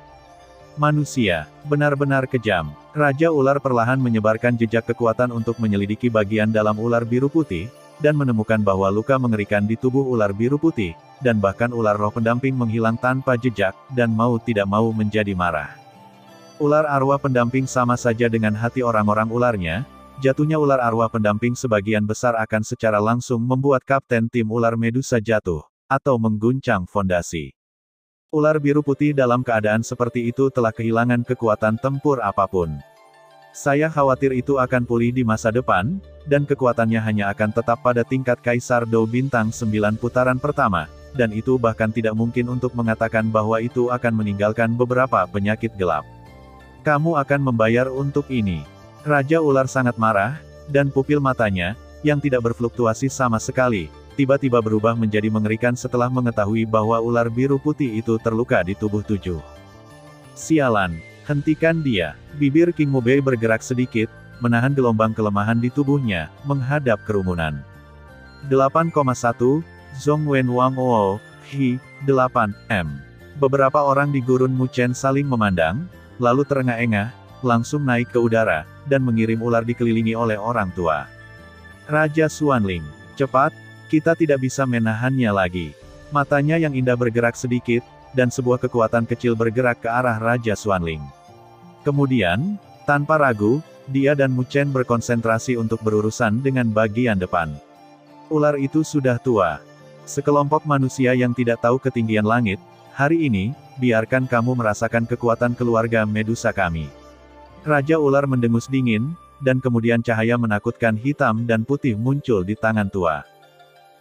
Manusia, benar-benar kejam. Raja Ular perlahan menyebarkan jejak kekuatan untuk menyelidiki bagian dalam ular biru putih, dan menemukan bahwa luka mengerikan di tubuh ular biru putih, dan bahkan ular roh pendamping menghilang tanpa jejak, dan mau tidak mau menjadi marah. Ular arwah pendamping sama saja dengan hati orang-orang ularnya. Jatuhnya ular arwah pendamping sebagian besar akan secara langsung membuat kapten tim ular Medusa jatuh, atau mengguncang fondasi. Ular biru putih dalam keadaan seperti itu telah kehilangan kekuatan tempur apapun. Saya khawatir itu akan pulih di masa depan, dan kekuatannya hanya akan tetap pada tingkat Kaisar Dou bintang 9 putaran pertama, dan itu bahkan tidak mungkin untuk mengatakan bahwa itu akan meninggalkan beberapa penyakit gelap. Kamu akan membayar untuk ini. Raja Ular sangat marah, dan pupil matanya, yang tidak berfluktuasi sama sekali, tiba-tiba berubah menjadi mengerikan setelah mengetahui bahwa ular biru putih itu terluka di tubuh 7. Sialan, hentikan dia. Bibir King Mubei bergerak sedikit, menahan gelombang kelemahan di tubuhnya, menghadap kerumunan. 8,1, Zhong Wen Wang Oo, Hi, 8M. Beberapa orang di gurun Mu Chen saling memandang, lalu terengah-engah, langsung naik ke udara, dan mengirim ular dikelilingi oleh orang tua. Raja Xuanling, cepat, kita tidak bisa menahannya lagi. Matanya yang indah bergerak sedikit, dan sebuah kekuatan kecil bergerak ke arah Raja Xuanling. Kemudian, tanpa ragu, dia dan Mu Chen berkonsentrasi untuk berurusan dengan bagian depan. Ular itu sudah tua. Sekelompok manusia yang tidak tahu ketinggian langit, hari ini, biarkan kamu merasakan kekuatan keluarga Medusa kami. Raja Ular mendengus dingin, dan kemudian cahaya menakutkan hitam dan putih muncul di tangan tua.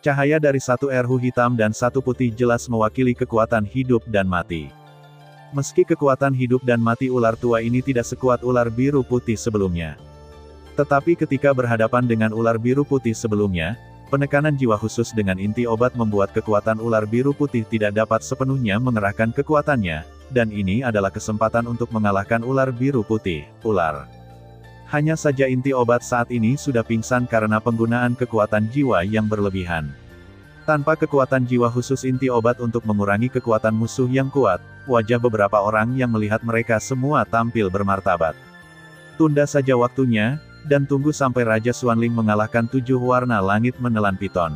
Cahaya dari satu erhu hitam dan satu putih jelas mewakili kekuatan hidup dan mati. Meski kekuatan hidup dan mati ular tua ini tidak sekuat ular biru putih sebelumnya. Tetapi ketika berhadapan dengan ular biru putih sebelumnya, penekanan jiwa khusus dengan inti obat membuat kekuatan ular biru putih tidak dapat sepenuhnya mengerahkan kekuatannya, dan ini adalah kesempatan untuk mengalahkan ular biru putih, ular. Hanya saja inti obat saat ini sudah pingsan karena penggunaan kekuatan jiwa yang berlebihan. Tanpa kekuatan jiwa khusus inti obat untuk mengurangi kekuatan musuh yang kuat, wajah beberapa orang yang melihat mereka semua tampil bermartabat. Tunda saja waktunya, dan tunggu sampai Raja Xuanling mengalahkan 7 warna langit menelan piton.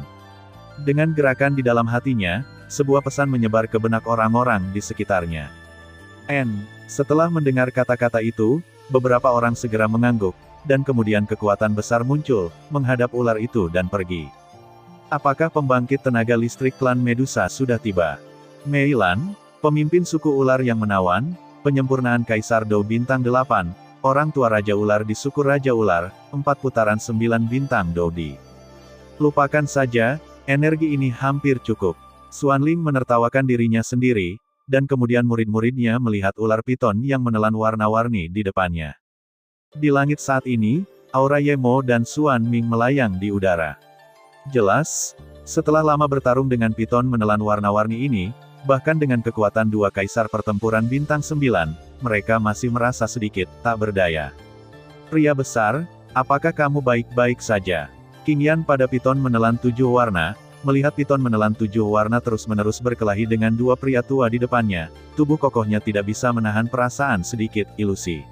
Dengan gerakan di dalam hatinya, sebuah pesan menyebar ke benak orang-orang di sekitarnya. Setelah mendengar kata-kata itu, beberapa orang segera mengangguk, dan kemudian kekuatan besar muncul, menghadap ular itu dan pergi. Apakah pembangkit tenaga listrik klan Medusa sudah tiba? Mei Lan, pemimpin suku ular yang menawan, penyempurnaan Kaisar Dou bintang 8, orang tua Raja Ular di suku Raja Ular, 4 putaran 9 bintang Dodi. Lupakan saja, energi ini hampir cukup. Xuanling menertawakan dirinya sendiri, dan kemudian murid-muridnya melihat ular piton yang menelan warna-warni di depannya. Di langit saat ini, aura Yemo dan Xuan Ming melayang di udara. Jelas, setelah lama bertarung dengan piton menelan warna-warni ini, bahkan dengan kekuatan 2 kaisar pertempuran bintang 9, mereka masih merasa sedikit tak berdaya. Pria besar, apakah kamu baik-baik saja? King Yan pada piton menelan 7 warna, melihat piton menelan 7 warna terus-menerus berkelahi dengan 2 pria tua di depannya, tubuh kokohnya tidak bisa menahan perasaan sedikit ilusi.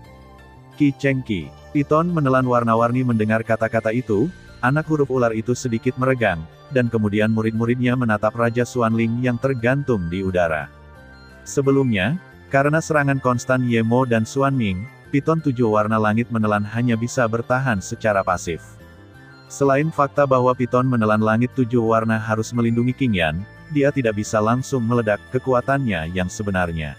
Qi Cheng Qi, piton menelan warna-warni mendengar kata-kata itu, anak huruf ular itu sedikit meregang, dan kemudian murid-muridnya menatap Raja Xuanling yang tergantung di udara. Sebelumnya, karena serangan konstan Yemo dan Xuan Ming, piton 7 warna langit menelan hanya bisa bertahan secara pasif. Selain fakta bahwa piton menelan langit 7 warna harus melindungi King Yan, dia tidak bisa langsung meledak kekuatannya yang sebenarnya.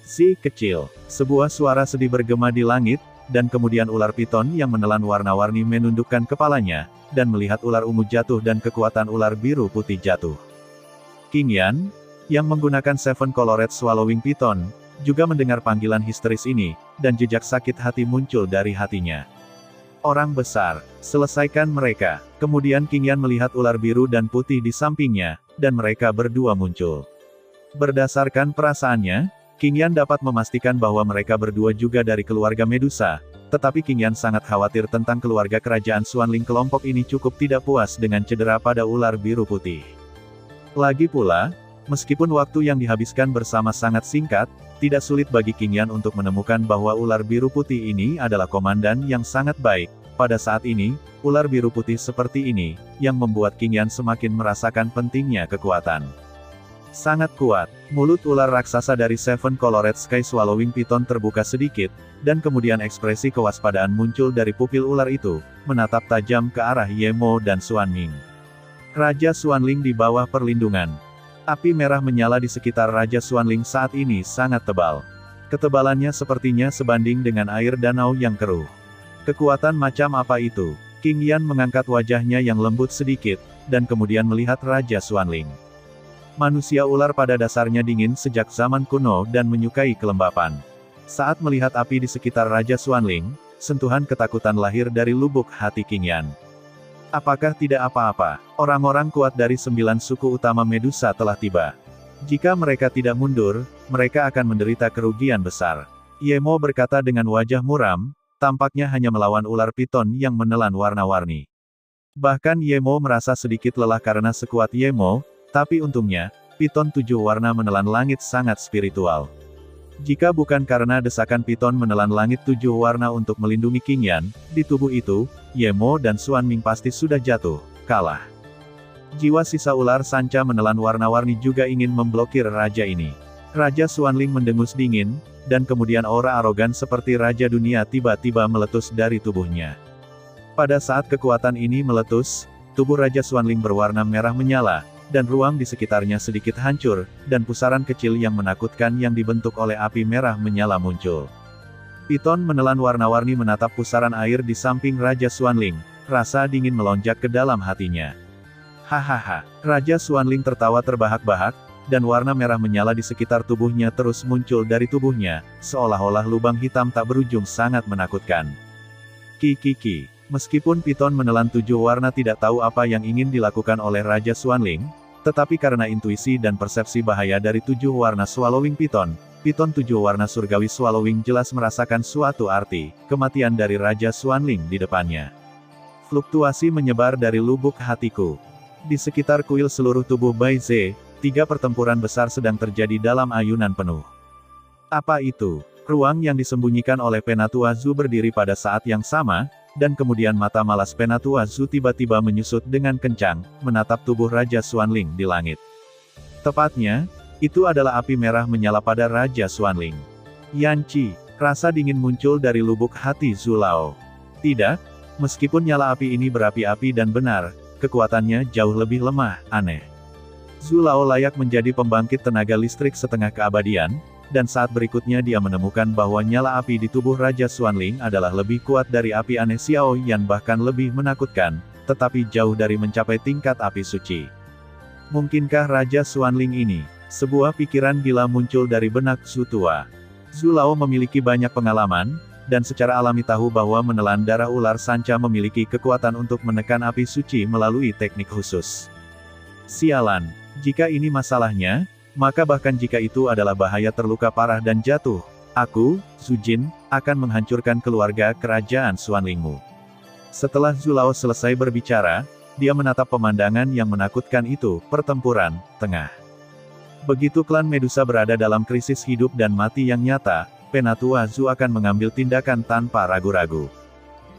Si kecil, sebuah suara sedih bergema di langit, dan kemudian ular piton yang menelan warna-warni menundukkan kepalanya, dan melihat ular ungu jatuh dan kekuatan ular biru putih jatuh. King Yan, yang menggunakan Seven Colored Swallowing Python, juga mendengar panggilan histeris ini, dan jejak sakit hati muncul dari hatinya. Orang besar, selesaikan mereka. Kemudian King Yan melihat ular biru dan putih di sampingnya, dan mereka berdua muncul. Berdasarkan perasaannya, King Yan dapat memastikan bahwa mereka berdua juga dari keluarga Medusa, tetapi King Yan sangat khawatir tentang keluarga kerajaan Xuanling. Kelompok ini cukup tidak puas dengan cedera pada ular biru putih. Lagi pula, meskipun waktu yang dihabiskan bersama sangat singkat, tidak sulit bagi King Yan untuk menemukan bahwa ular biru putih ini adalah komandan yang sangat baik. Pada saat ini, ular biru putih seperti ini, yang membuat King Yan semakin merasakan pentingnya kekuatan. Sangat kuat, mulut ular raksasa dari Seven Colored Sky Swallowing Python terbuka sedikit, dan kemudian ekspresi kewaspadaan muncul dari pupil ular itu, menatap tajam ke arah Yemo dan Xuan Ming. Raja Xuanling di bawah perlindungan. Api merah menyala di sekitar Raja Xuanling saat ini sangat tebal. Ketebalannya sepertinya sebanding dengan air danau yang keruh. Kekuatan macam apa itu? King Yan mengangkat wajahnya yang lembut sedikit, dan kemudian melihat Raja Xuanling. Manusia ular pada dasarnya dingin sejak zaman kuno dan menyukai kelembapan. Saat melihat api di sekitar Raja Xuanling, sentuhan ketakutan lahir dari lubuk hati King Yan. Apakah tidak apa-apa, orang-orang kuat dari 9 suku utama Medusa telah tiba. Jika mereka tidak mundur, mereka akan menderita kerugian besar. Yemo berkata dengan wajah muram, tampaknya hanya melawan ular piton yang menelan warna-warni. Bahkan Yemo merasa sedikit lelah karena sekuat Yemo, tapi untungnya, piton 7 warna menelan langit sangat spiritual. Jika bukan karena desakan piton menelan langit 7 warna untuk melindungi King Yan, di tubuh itu, Yemo dan Xuan Ming pasti sudah jatuh, kalah. Jiwa sisa ular sanca menelan warna-warni juga ingin memblokir raja ini. Raja Xuanling mendengus dingin, dan kemudian aura arogan seperti Raja Dunia tiba-tiba meletus dari tubuhnya. Pada saat kekuatan ini meletus, tubuh Raja Xuanling berwarna merah menyala, dan ruang di sekitarnya sedikit hancur, dan pusaran kecil yang menakutkan yang dibentuk oleh api merah menyala muncul. Piton menelan warna-warni menatap pusaran air di samping Raja Xuanling, rasa dingin melonjak ke dalam hatinya. Hahaha, Raja Xuanling tertawa terbahak-bahak, dan warna merah menyala di sekitar tubuhnya terus muncul dari tubuhnya, seolah-olah lubang hitam tak berujung sangat menakutkan. Ki. Meskipun Piton menelan 7 warna tidak tahu apa yang ingin dilakukan oleh Raja Xuanling, tetapi karena intuisi dan persepsi bahaya dari 7 warna Swallowing Piton 7 warna surgawi Swallowing jelas merasakan suatu arti, kematian dari Raja Xuanling di depannya. Fluktuasi menyebar dari lubuk hatiku. Di sekitar kuil seluruh tubuh Bai Ze, 3 pertempuran besar sedang terjadi dalam ayunan penuh. Apa itu? Ruang yang disembunyikan oleh Penatua Zhu berdiri pada saat yang sama, dan kemudian mata malas Penatua Zhu tiba-tiba menyusut dengan kencang, menatap tubuh Raja Xuanling di langit. Tepatnya, itu adalah api merah menyala pada Raja Xuanling. Yanqi, rasa dingin muncul dari lubuk hati Zhu Lao. Tidak, meskipun nyala api ini berapi-api dan benar, kekuatannya jauh lebih lemah, aneh. Zhu Lao layak menjadi pembangkit tenaga listrik setengah keabadian, dan saat berikutnya dia menemukan bahwa nyala api di tubuh Raja Xuanling adalah lebih kuat dari api aneh Xiao Yan bahkan lebih menakutkan, tetapi jauh dari mencapai tingkat api suci. Mungkinkah Raja Xuanling ini? Sebuah pikiran gila muncul dari benak Zhu tua. Zhu Lao memiliki banyak pengalaman, dan secara alami tahu bahwa menelan darah ular sanca memiliki kekuatan untuk menekan api suci melalui teknik khusus. Sialan, jika ini masalahnya, maka bahkan jika itu adalah bahaya terluka parah dan jatuh, aku, Zhu Jin, akan menghancurkan keluarga kerajaan Xuanlingmu. Setelah Zhu Lao selesai berbicara, dia menatap pemandangan yang menakutkan itu, pertempuran tengah. Begitu klan Medusa berada dalam krisis hidup dan mati yang nyata, Penatua Zhu akan mengambil tindakan tanpa ragu-ragu.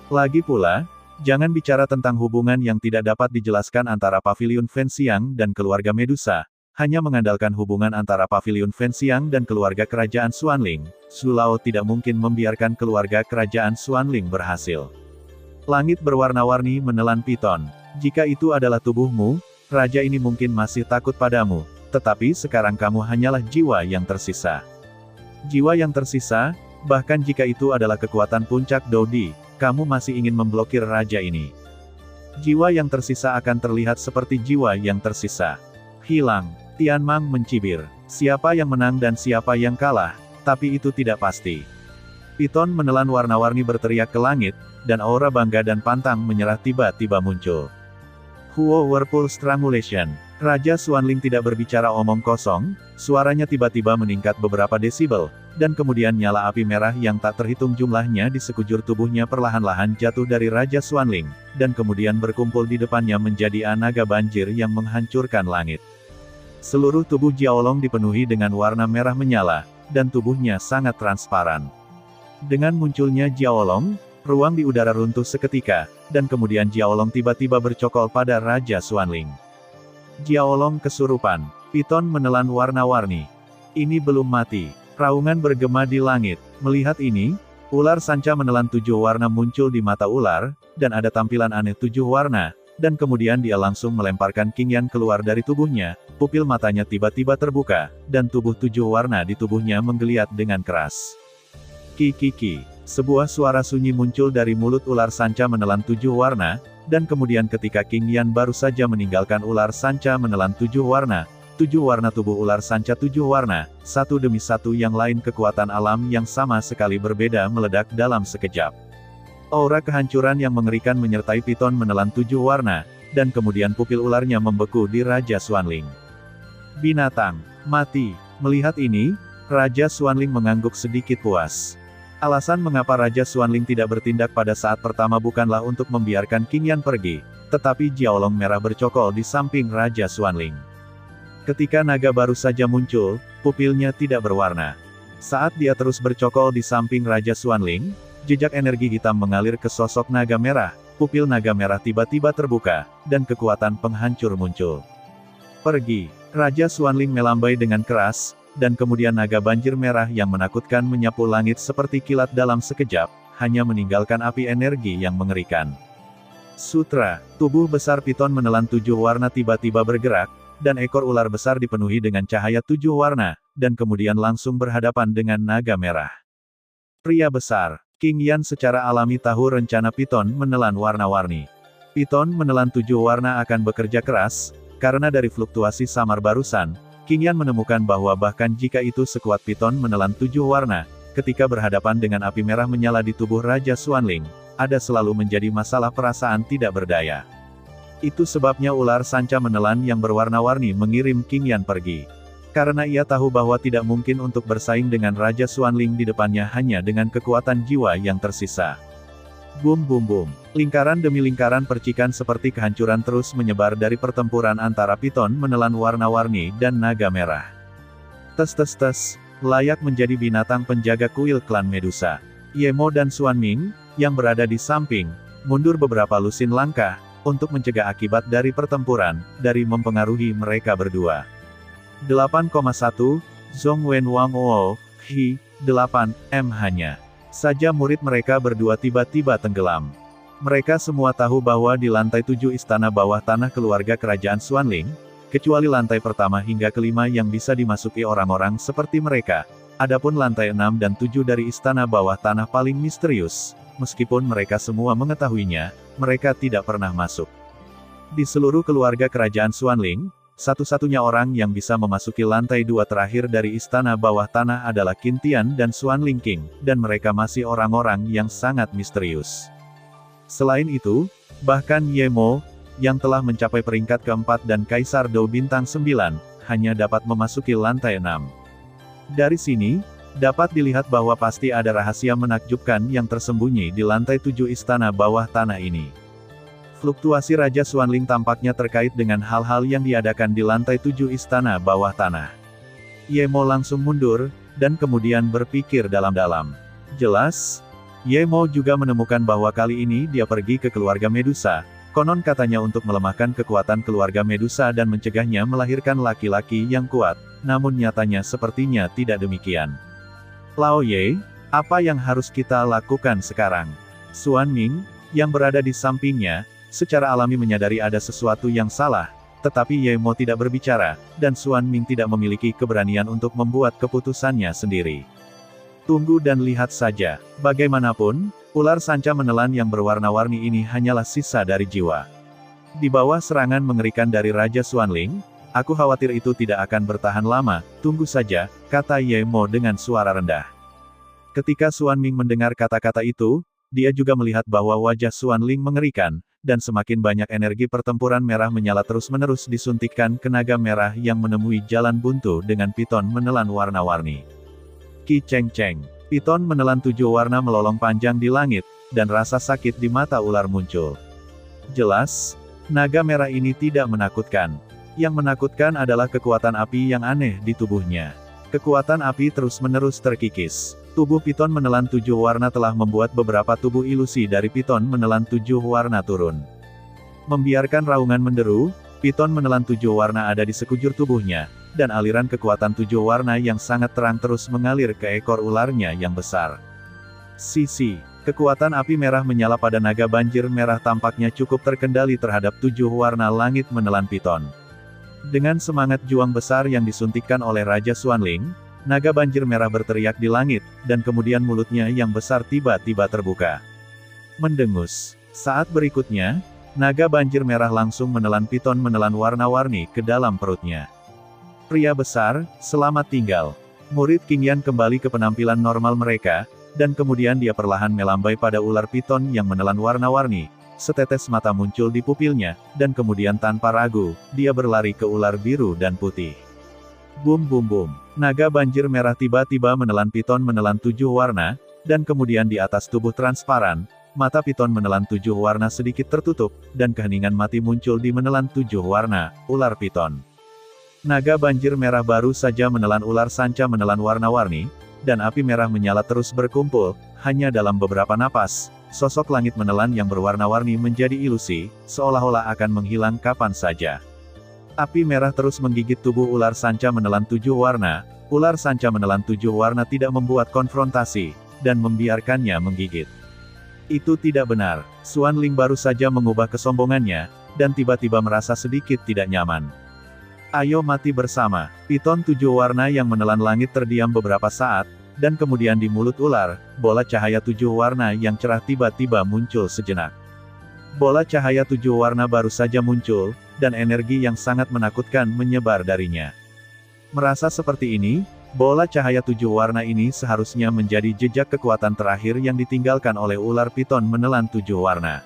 Lagi pula, jangan bicara tentang hubungan yang tidak dapat dijelaskan antara Paviliun Fenxiang dan keluarga Medusa. Hanya mengandalkan hubungan antara Paviliun Fenxiang dan keluarga kerajaan Xuanling, Zhu Lao tidak mungkin membiarkan keluarga kerajaan Xuanling berhasil. Langit berwarna-warni menelan Piton. Jika itu adalah tubuhmu, raja ini mungkin masih takut padamu, tetapi sekarang kamu hanyalah jiwa yang tersisa. Jiwa yang tersisa, bahkan jika itu adalah kekuatan puncak Dodi, kamu masih ingin memblokir raja ini. Jiwa yang tersisa akan terlihat seperti jiwa yang tersisa. Hilang. Tian Mang mencibir. Siapa yang menang dan siapa yang kalah, tapi itu tidak pasti. Piton menelan warna-warni berteriak ke langit, dan aura bangga dan pantang menyerah tiba-tiba muncul. Huo Whirlpool Strangulation. Raja Xuanling tidak berbicara omong kosong, suaranya tiba-tiba meningkat beberapa desibel, dan kemudian nyala api merah yang tak terhitung jumlahnya di sekujur tubuhnya perlahan-lahan jatuh dari Raja Xuanling, dan kemudian berkumpul di depannya menjadi naga banjir yang menghancurkan langit. Seluruh tubuh Jiaolong dipenuhi dengan warna merah menyala, dan tubuhnya sangat transparan. Dengan munculnya Jiaolong, ruang di udara runtuh seketika, dan kemudian Jiaolong tiba-tiba bercokol pada Raja Xuanling. Jiaolong kesurupan. Piton menelan warna-warni. Ini belum mati. Raungan bergema di langit. Melihat ini, ular sanca menelan 7 warna muncul di mata ular, dan ada tampilan aneh 7 warna, dan kemudian dia langsung melemparkan Qingyan keluar dari tubuhnya, pupil matanya tiba-tiba terbuka, dan tubuh 7 warna di tubuhnya menggeliat dengan keras. Ki. Sebuah suara sunyi muncul dari mulut ular sanca menelan 7 warna, dan kemudian ketika Qingyan baru saja meninggalkan ular sanca menelan 7 warna tubuh ular sanca 7 warna, satu demi satu yang lain kekuatan alam yang sama sekali berbeda meledak dalam sekejap. Aura kehancuran yang mengerikan menyertai Piton menelan 7 warna, dan kemudian pupil ularnya membeku di Raja Xuanling. Binatang, mati. Melihat ini, Raja Xuanling mengangguk sedikit puas. Alasan mengapa Raja Xuanling tidak bertindak pada saat pertama bukanlah untuk membiarkan Qingyan pergi, tetapi Jiaolong merah bercokol di samping Raja Xuanling. Ketika naga baru saja muncul, pupilnya tidak berwarna. Saat dia terus bercokol di samping Raja Xuanling, jejak energi hitam mengalir ke sosok naga merah, pupil naga merah tiba-tiba terbuka, dan kekuatan penghancur muncul. Pergi. Raja Xuanling melambai dengan keras, dan kemudian naga banjir merah yang menakutkan menyapu langit seperti kilat dalam sekejap, hanya meninggalkan api energi yang mengerikan. Sutra, tubuh besar Piton menelan 7 warna tiba-tiba bergerak, dan ekor ular besar dipenuhi dengan cahaya 7 warna, dan kemudian langsung berhadapan dengan naga merah. Pria besar. Qingyan secara alami tahu rencana Piton menelan warna-warni. Piton menelan 7 warna akan bekerja keras, karena dari fluktuasi samar barusan, King Yan menemukan bahwa bahkan jika itu sekuat piton menelan 7 warna, ketika berhadapan dengan api merah menyala di tubuh Raja Xuanling, ada selalu menjadi masalah perasaan tidak berdaya. Itu sebabnya ular sanca menelan yang berwarna-warni mengirim King Yan pergi. Karena ia tahu bahwa tidak mungkin untuk bersaing dengan Raja Xuanling di depannya hanya dengan kekuatan jiwa yang tersisa. Bum bum bum. Lingkaran demi lingkaran percikan seperti kehancuran terus menyebar dari pertempuran antara piton menelan warna-warni dan naga merah. Tes tes tes, layak menjadi binatang penjaga kuil klan Medusa. Ye Mo dan Xuan Ming, yang berada di samping, mundur beberapa lusin langkah, untuk mencegah akibat dari pertempuran, dari mempengaruhi mereka berdua. 8,1, Zhong Wen Wang Oou, Hi, 8, hanya saja murid mereka berdua tiba-tiba tenggelam. Mereka semua tahu bahwa di lantai 7 istana bawah tanah keluarga kerajaan Xuanling, kecuali lantai pertama hingga kelima yang bisa dimasuki orang-orang seperti mereka, adapun lantai 6 dan 7 dari istana bawah tanah paling misterius, meskipun mereka semua mengetahuinya, mereka tidak pernah masuk. Di seluruh keluarga kerajaan Xuanling, satu-satunya orang yang bisa memasuki lantai 2 terakhir dari istana bawah tanah adalah Qin Tian dan Xuanling King, dan mereka masih orang-orang yang sangat misterius. Selain itu, bahkan Ye Mo, yang telah mencapai peringkat keempat dan Kaisar Dou bintang 9, hanya dapat memasuki lantai 6. Dari sini, dapat dilihat bahwa pasti ada rahasia menakjubkan yang tersembunyi di lantai 7 istana bawah tanah ini. Fluktuasi Raja Xuanling tampaknya terkait dengan hal-hal yang diadakan di lantai 7 istana bawah tanah. Ye Mo langsung mundur, dan kemudian berpikir dalam-dalam. Jelas, Ye Mo juga menemukan bahwa kali ini dia pergi ke keluarga Medusa, konon katanya untuk melemahkan kekuatan keluarga Medusa dan mencegahnya melahirkan laki-laki yang kuat, namun nyatanya sepertinya tidak demikian. Lao Ye, apa yang harus kita lakukan sekarang? Xuan Ming, yang berada di sampingnya, secara alami menyadari ada sesuatu yang salah, tetapi Ye Mo tidak berbicara, dan Xuan Ming tidak memiliki keberanian untuk membuat keputusannya sendiri. Tunggu dan lihat saja. Bagaimanapun, ular sanca menelan yang berwarna-warni ini hanyalah sisa dari jiwa. Di bawah serangan mengerikan dari Raja Xuanling, aku khawatir itu tidak akan bertahan lama, tunggu saja, kata Ye Mo dengan suara rendah. Ketika Xuan Ming mendengar kata-kata itu, dia juga melihat bahwa wajah Xuanling mengerikan, dan semakin banyak energi pertempuran merah menyala terus-menerus disuntikkan ke naga merah yang menemui jalan buntu dengan piton menelan warna-warni. Ki Cheng Cheng. Piton menelan 7 warna melolong panjang di langit, dan rasa sakit di mata ular muncul. Jelas, naga merah ini tidak menakutkan. Yang menakutkan adalah kekuatan api yang aneh di tubuhnya. Kekuatan api terus-menerus terkikis. Tubuh piton menelan 7 warna telah membuat beberapa tubuh ilusi dari piton menelan 7 warna turun. Membiarkan raungan menderu, piton menelan 7 warna ada di sekujur tubuhnya, dan aliran kekuatan 7 warna yang sangat terang terus mengalir ke ekor ularnya yang besar. Sisi, kekuatan api merah menyala pada naga banjir merah tampaknya cukup terkendali terhadap 7 warna langit menelan piton. Dengan semangat juang besar yang disuntikkan oleh Raja Xuanling, naga banjir merah berteriak di langit, dan kemudian mulutnya yang besar tiba-tiba terbuka. Mendengus. Saat berikutnya, naga banjir merah langsung menelan piton menelan warna-warni ke dalam perutnya. Pria besar, selamat tinggal. Murid King Yan kembali ke penampilan normal mereka, dan kemudian dia perlahan melambai pada ular piton yang menelan warna-warni. Setetes mata muncul di pupilnya, dan kemudian tanpa ragu, dia berlari ke ular biru dan putih. Bum bum bum. Naga banjir merah tiba-tiba menelan piton menelan 7 warna, dan kemudian di atas tubuh transparan, mata piton menelan 7 warna sedikit tertutup, dan keheningan mati muncul di menelan 7 warna, ular piton. Naga banjir merah baru saja menelan ular sanca menelan warna-warni, dan api merah menyala terus berkumpul, hanya dalam beberapa napas, sosok langit menelan yang berwarna-warni menjadi ilusi, seolah-olah akan menghilang kapan saja. Api merah terus menggigit tubuh ular sanca menelan 7 warna, ular sanca menelan 7 warna tidak membuat konfrontasi, dan membiarkannya menggigit. Itu tidak benar. Xuanling baru saja mengubah kesombongannya, dan tiba-tiba merasa sedikit tidak nyaman. Ayo mati bersama. Piton 7 warna yang menelan langit terdiam beberapa saat, dan kemudian di mulut ular, bola cahaya 7 warna yang cerah tiba-tiba muncul sejenak. Bola cahaya 7 warna baru saja muncul, dan energi yang sangat menakutkan menyebar darinya. Merasa seperti ini, bola cahaya 7 warna ini seharusnya menjadi jejak kekuatan terakhir yang ditinggalkan oleh ular piton menelan 7 warna.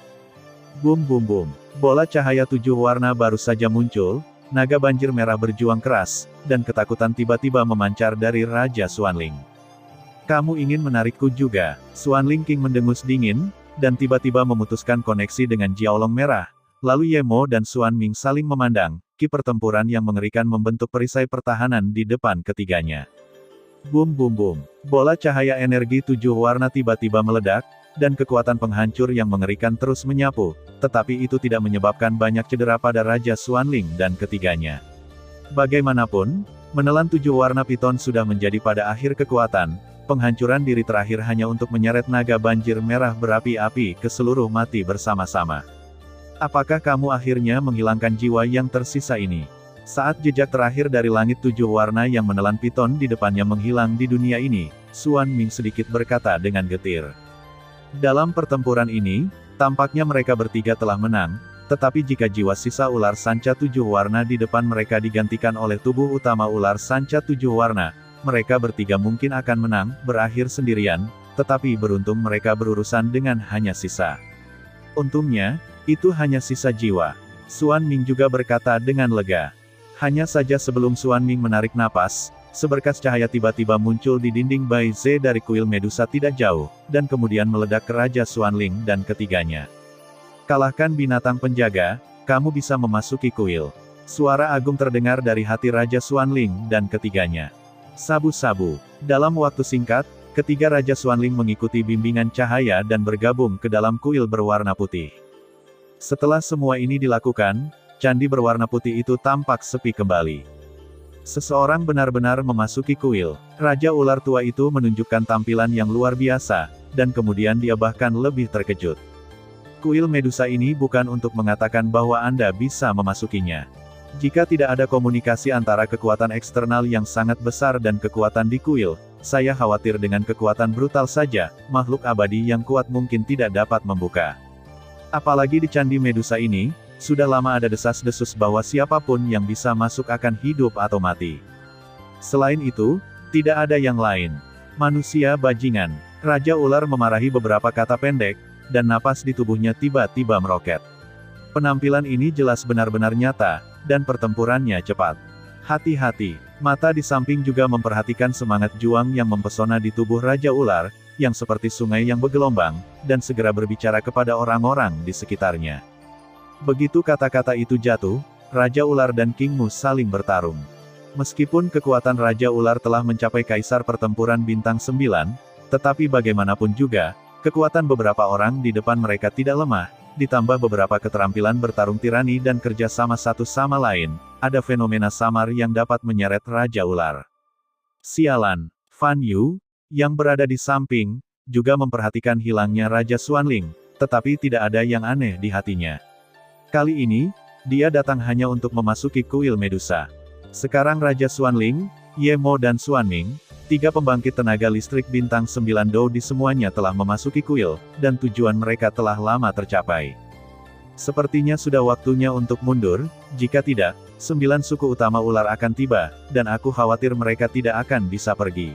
Bum bum bum. Bola cahaya 7 warna baru saja muncul, naga banjir merah berjuang keras, dan ketakutan tiba-tiba memancar dari Raja Xuanling. Kamu ingin menarikku juga? Xuanling King mendengus dingin, dan tiba-tiba memutuskan koneksi dengan Jiaolong merah. Lalu Ye Mo dan Xuan Ming saling memandang, ki pertempuran yang mengerikan membentuk perisai pertahanan di depan ketiganya. Bum bum bum. Bola cahaya energi 7 warna tiba-tiba meledak, dan kekuatan penghancur yang mengerikan terus menyapu, tetapi itu tidak menyebabkan banyak cedera pada Raja Xuanling dan ketiganya. Bagaimanapun, menelan 7 warna piton sudah menjadi pada akhir kekuatan, penghancuran diri terakhir hanya untuk menyeret naga banjir merah berapi-api ke seluruh mati bersama-sama. Apakah kamu akhirnya menghilangkan jiwa yang tersisa ini? Saat jejak terakhir dari langit 7 warna yang menelan piton di depannya menghilang di dunia ini, Xuan Ming sedikit berkata dengan getir. Dalam pertempuran ini, tampaknya mereka bertiga telah menang, tetapi jika jiwa sisa ular sanca 7 warna di depan mereka digantikan oleh tubuh utama ular sanca 7 warna, mereka bertiga mungkin akan menang, berakhir sendirian, tetapi beruntung mereka berurusan dengan hanya sisa. Untungnya, itu hanya sisa jiwa. Xuan Ming juga berkata dengan lega. Hanya saja sebelum Xuan Ming menarik napas, seberkas cahaya tiba-tiba muncul di dinding Bai Ze dari kuil Medusa tidak jauh, dan kemudian meledak ke Raja Xuanling dan ketiganya. Kalahkan binatang penjaga, kamu bisa memasuki kuil. Suara agung terdengar dari hati Raja Xuanling dan ketiganya. Sabu-sabu. Dalam waktu singkat, ketiga Raja Xuanling mengikuti bimbingan cahaya dan bergabung ke dalam kuil berwarna putih. Setelah semua ini dilakukan, candi berwarna putih itu tampak sepi kembali. Seseorang benar-benar memasuki kuil. Raja ular tua itu menunjukkan tampilan yang luar biasa, dan kemudian dia bahkan lebih terkejut. Kuil Medusa ini bukan untuk mengatakan bahwa Anda bisa memasukinya. Jika tidak ada komunikasi antara kekuatan eksternal yang sangat besar dan kekuatan di kuil, saya khawatir dengan kekuatan brutal saja, makhluk abadi yang kuat mungkin tidak dapat membuka. Apalagi di Candi Medusa ini, sudah lama ada desas-desus bahwa siapapun yang bisa masuk akan hidup atau mati. Selain itu, tidak ada yang lain. Manusia bajingan. Raja ular memarahi beberapa kata pendek, dan napas di tubuhnya tiba-tiba meroket. Penampilan ini jelas benar-benar nyata, dan pertempurannya cepat. Hati-hati. Mata di samping juga memperhatikan semangat juang yang mempesona di tubuh Raja ular, yang seperti sungai yang bergelombang, dan segera berbicara kepada orang-orang di sekitarnya. Begitu kata-kata itu jatuh, Raja Ular dan King Mu saling bertarung. Meskipun kekuatan Raja Ular telah mencapai kaisar pertempuran bintang 9, tetapi bagaimanapun juga, kekuatan beberapa orang di depan mereka tidak lemah, ditambah beberapa keterampilan bertarung tirani dan kerja sama satu sama lain, ada fenomena samar yang dapat menyeret Raja Ular. Sialan, Fan Yu, yang berada di samping, juga memperhatikan hilangnya Raja Xuanling, tetapi tidak ada yang aneh di hatinya. Kali ini, dia datang hanya untuk memasuki kuil Medusa. Sekarang Raja Xuanling, Ye Mo dan Xuan Ming, 3 pembangkit tenaga listrik bintang 9 Dou di semuanya telah memasuki kuil, dan tujuan mereka telah lama tercapai. Sepertinya sudah waktunya untuk mundur, jika tidak, 9 suku utama ular akan tiba, dan aku khawatir mereka tidak akan bisa pergi.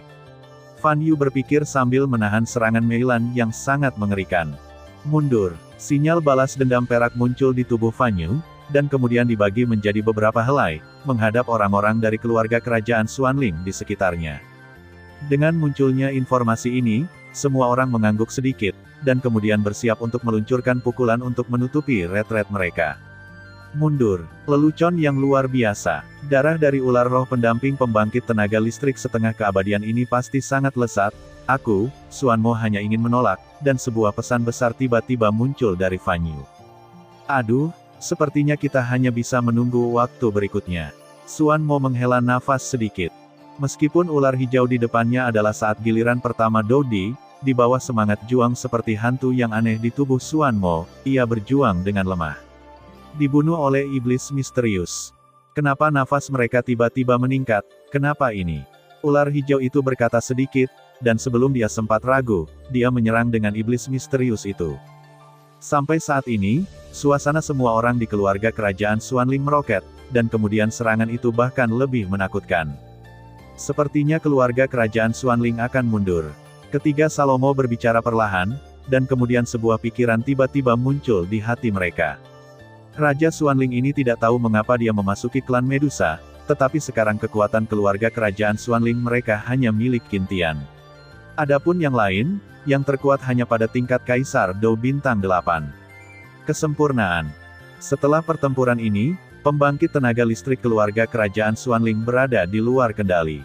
Fan Yu berpikir sambil menahan serangan Meilan yang sangat mengerikan. Mundur. Sinyal balas dendam perak muncul di tubuh Fan Yu, dan kemudian dibagi menjadi beberapa helai, menghadap orang-orang dari keluarga kerajaan Xuanling di sekitarnya. Dengan munculnya informasi ini, semua orang mengangguk sedikit, dan kemudian bersiap untuk meluncurkan pukulan untuk menutupi retret mereka. Mundur. Lelucon yang luar biasa. Darah dari ular roh pendamping pembangkit tenaga listrik setengah keabadian ini pasti sangat lesat. Aku, Xuan Mo hanya ingin menolak, dan sebuah pesan besar tiba-tiba muncul dari Fan Yu. Aduh, sepertinya kita hanya bisa menunggu waktu berikutnya. Xuan Mo menghela nafas sedikit. Meskipun ular hijau di depannya adalah saat giliran pertama Dodi, di bawah semangat juang seperti hantu yang aneh di tubuh Xuan Mo, ia berjuang dengan lemah. Dibunuh oleh iblis misterius. Kenapa nafas mereka tiba-tiba meningkat? Kenapa ini? Ular hijau itu berkata sedikit, dan sebelum dia sempat ragu, dia menyerang dengan iblis misterius itu. Sampai saat ini, suasana semua orang di keluarga kerajaan Xuanling meroket, dan kemudian serangan itu bahkan lebih menakutkan. Sepertinya keluarga kerajaan Xuanling akan mundur. Ketiga Salomo berbicara perlahan, dan kemudian sebuah pikiran tiba-tiba muncul di hati mereka. Raja Xuanling ini tidak tahu mengapa dia memasuki klan Medusa, tetapi sekarang kekuatan keluarga kerajaan Xuanling mereka hanya milik Qin Tian. Adapun yang lain, yang terkuat hanya pada tingkat Kaisar Dou Bintang 8. Kesempurnaan. Setelah pertempuran ini, pembangkit tenaga listrik keluarga kerajaan Xuanling berada di luar kendali.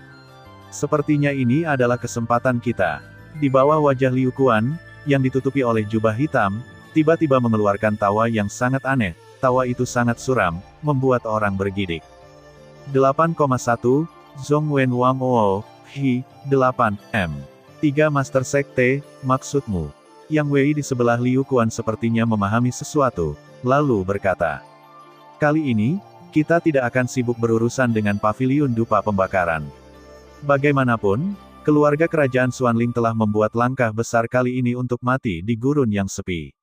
Sepertinya ini adalah kesempatan kita. Di bawah wajah Liu Quan, yang ditutupi oleh jubah hitam, tiba-tiba mengeluarkan tawa yang sangat aneh. Tawa itu sangat suram, membuat orang bergidik. 8,1, Zhong Wen Wang Oo, Hi, 8, M. 3 Master Sekte, maksudmu? Yang Wei di sebelah Liu Quan sepertinya memahami sesuatu, lalu berkata. Kali ini, kita tidak akan sibuk berurusan dengan paviliun dupa pembakaran. Bagaimanapun, keluarga kerajaan Xuanling telah membuat langkah besar kali ini untuk mati di gurun yang sepi.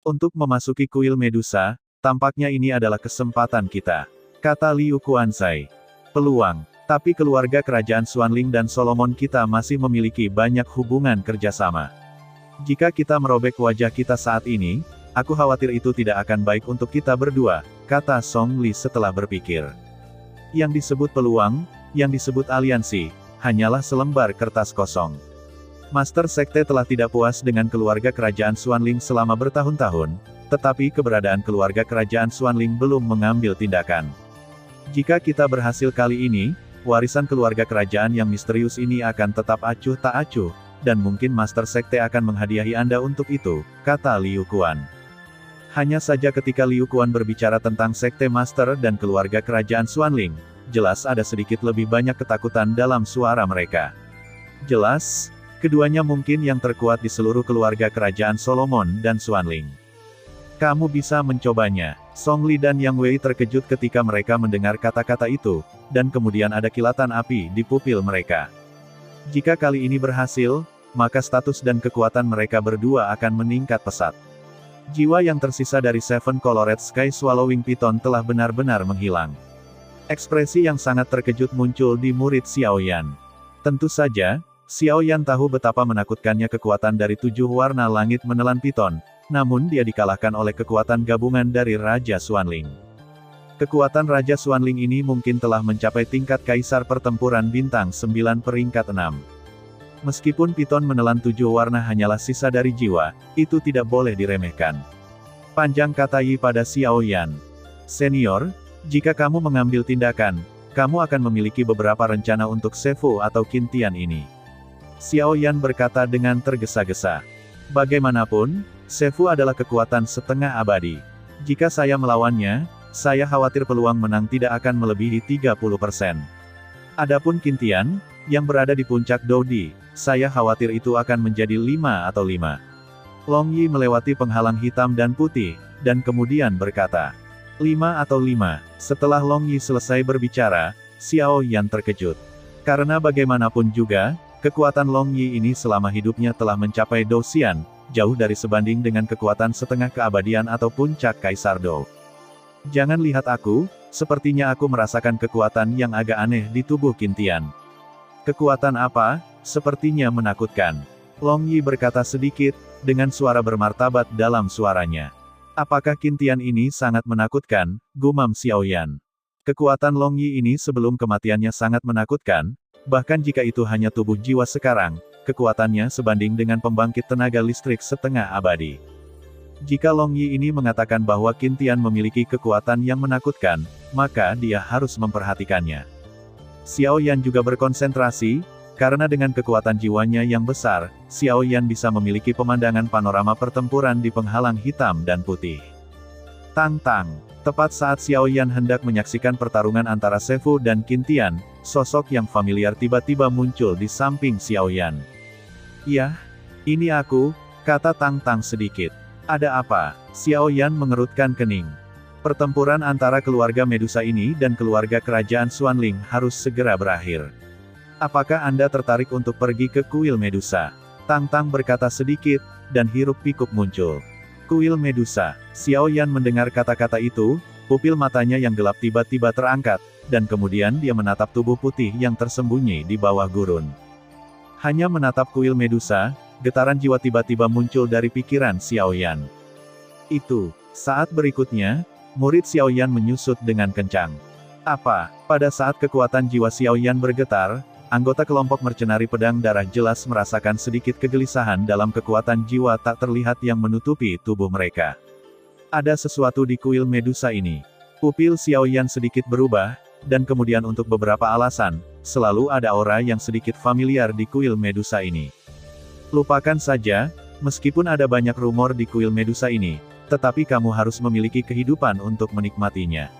Untuk memasuki kuil Medusa, tampaknya ini adalah kesempatan kita, kata Liu Quanzai. Peluang, tapi keluarga kerajaan Xuanling dan Solomon kita masih memiliki banyak hubungan kerjasama. Jika kita merobek wajah kita saat ini, aku khawatir itu tidak akan baik untuk kita berdua, kata Song Li setelah berpikir. Yang disebut peluang, yang disebut aliansi, hanyalah selembar kertas kosong. Master Sekte telah tidak puas dengan keluarga kerajaan Xuanling selama bertahun-tahun, tetapi keberadaan keluarga kerajaan Xuanling belum mengambil tindakan. Jika kita berhasil kali ini, warisan keluarga kerajaan yang misterius ini akan tetap acuh tak acuh, dan mungkin Master Sekte akan menghadiahi Anda untuk itu, kata Liu Quan. Hanya saja ketika Liu Quan berbicara tentang Sekte Master dan keluarga kerajaan Xuanling, jelas ada sedikit lebih banyak ketakutan dalam suara mereka. Jelas, keduanya mungkin yang terkuat di seluruh keluarga kerajaan Solomon dan Xuanling. Kamu bisa mencobanya. Song Li dan Yang Wei terkejut ketika mereka mendengar kata-kata itu, dan kemudian ada kilatan api di pupil mereka. Jika kali ini berhasil, maka status dan kekuatan mereka berdua akan meningkat pesat. Jiwa yang tersisa dari Seven Colored Sky Swallowing Python telah benar-benar menghilang. Ekspresi yang sangat terkejut muncul di murid Xiaoyan. Tentu saja, Xiaoyan tahu betapa menakutkannya kekuatan dari 7 warna langit menelan piton, namun dia dikalahkan oleh kekuatan gabungan dari Raja Xuanling. Kekuatan Raja Xuanling ini mungkin telah mencapai tingkat Kaisar Pertempuran Bintang 9 peringkat 6. Meskipun piton menelan 7 warna hanyalah sisa dari jiwa, itu tidak boleh diremehkan. Panjang kata Yi pada Xiaoyan. Senior, jika kamu mengambil tindakan, kamu akan memiliki beberapa rencana untuk Shefu atau Qin Tian ini. Xiaoyan berkata dengan tergesa-gesa. Bagaimanapun, Shefu adalah kekuatan setengah abadi. Jika saya melawannya, saya khawatir peluang menang tidak akan melebihi 30%. Adapun Qin Tian, yang berada di puncak Dodi, saya khawatir itu akan menjadi 5 atau 5. Long Yi melewati penghalang hitam dan putih, dan kemudian berkata, 5 atau 5. Setelah Long Yi selesai berbicara, Xiao Yan terkejut. Karena bagaimanapun juga, kekuatan Long Yi ini selama hidupnya telah mencapai Dou Xian, jauh dari sebanding dengan kekuatan setengah keabadian atau puncak Kaisar Dou. Jangan lihat aku, sepertinya aku merasakan kekuatan yang agak aneh di tubuh Qin Tian. Kekuatan apa? Sepertinya menakutkan. Long Yi berkata sedikit, dengan suara bermartabat dalam suaranya. Apakah Qin Tian ini sangat menakutkan, gumam Xiaoyan. Kekuatan Long Yi ini sebelum kematiannya sangat menakutkan, bahkan jika itu hanya tubuh jiwa sekarang, kekuatannya sebanding dengan pembangkit tenaga listrik setengah abadi. Jika Long Yi ini mengatakan bahwa Qin Tian memiliki kekuatan yang menakutkan, maka dia harus memperhatikannya. Xiaoyan juga berkonsentrasi, karena dengan kekuatan jiwanya yang besar, Xiaoyan bisa memiliki pemandangan panorama pertempuran di penghalang hitam dan putih. Tang-tang. Tepat saat Xiaoyan hendak menyaksikan pertarungan antara Shefu dan Qin Tian, sosok yang familiar tiba-tiba muncul di samping Xiaoyan. "Yah, ini aku," kata Tang-tang sedikit. "Ada apa?" Xiaoyan mengerutkan kening. Pertempuran antara keluarga Medusa ini dan keluarga kerajaan Xuanling harus segera berakhir. Apakah Anda tertarik untuk pergi ke kuil Medusa? Tang-tang berkata sedikit, dan hiruk-pikuk muncul. Kuil Medusa. Xiaoyan mendengar kata-kata itu, pupil matanya yang gelap tiba-tiba terangkat, dan kemudian dia menatap tubuh putih yang tersembunyi di bawah gurun. Hanya menatap kuil Medusa, getaran jiwa tiba-tiba muncul dari pikiran Xiaoyan. Itu, saat berikutnya, murid Xiaoyan menyusut dengan kencang. Apa? Pada saat kekuatan jiwa Xiaoyan bergetar, anggota kelompok mercenari pedang darah jelas merasakan sedikit kegelisahan dalam kekuatan jiwa tak terlihat yang menutupi tubuh mereka. Ada sesuatu di kuil Medusa ini. Pupil Xiaoyan sedikit berubah, dan kemudian untuk beberapa alasan, selalu ada aura yang sedikit familiar di kuil Medusa ini. Lupakan saja, meskipun ada banyak rumor di kuil Medusa ini, tetapi kamu harus memiliki kehidupan untuk menikmatinya.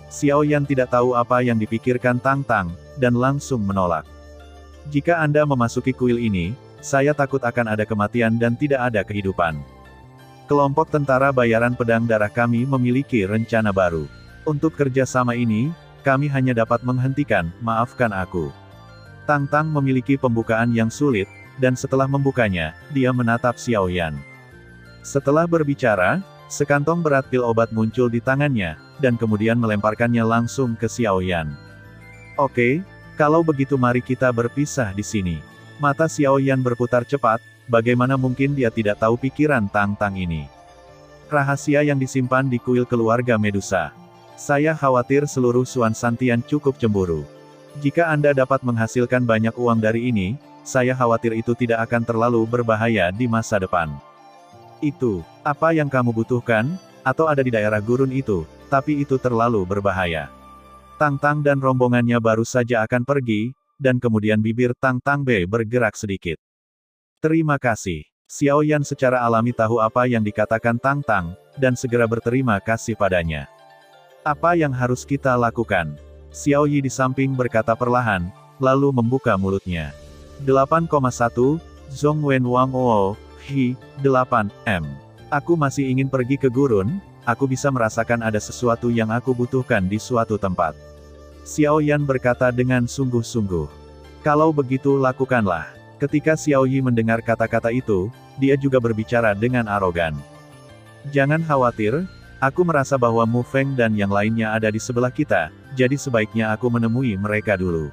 Xiaoyan tidak tahu apa yang dipikirkan Tang Tang, dan langsung menolak. Jika Anda memasuki kuil ini, saya takut akan ada kematian dan tidak ada kehidupan. Kelompok tentara bayaran pedang darah kami memiliki rencana baru. Untuk kerjasama ini, kami hanya dapat menghentikan, maafkan aku. Tang Tang memiliki pembukaan yang sulit, dan setelah membukanya, dia menatap Xiaoyan. Setelah berbicara, sekantong berat pil obat muncul di tangannya, dan kemudian melemparkannya langsung ke Xiaoyan. Oke, kalau begitu mari kita berpisah di sini. Mata Xiaoyan berputar cepat, bagaimana mungkin dia tidak tahu pikiran Tang Tang ini. Rahasia yang disimpan di kuil keluarga Medusa. Saya khawatir seluruh Suan Santian cukup cemburu. Jika Anda dapat menghasilkan banyak uang dari ini, saya khawatir itu tidak akan terlalu berbahaya di masa depan. Itu, apa yang kamu butuhkan, atau ada di daerah gurun itu, tapi itu terlalu berbahaya. Tang Tang dan rombongannya baru saja akan pergi, dan kemudian bibir Tang Tang B bergerak sedikit. Terima kasih. Xiaoyan secara alami tahu apa yang dikatakan Tang Tang, dan segera berterima kasih padanya. Apa yang harus kita lakukan? Xiao Yi di samping berkata perlahan, lalu membuka mulutnya. 8,1, Zhong Wen Wang O, Hi, 8, Aku masih ingin pergi ke gurun, aku bisa merasakan ada sesuatu yang aku butuhkan di suatu tempat. Xiaoyan berkata dengan sungguh-sungguh. Kalau begitu lakukanlah. Ketika Xiao Yi mendengar kata-kata itu, dia juga berbicara dengan arogan. Jangan khawatir, aku merasa bahwa Mu Feng dan yang lainnya ada di sebelah kita, jadi sebaiknya aku menemui mereka dulu.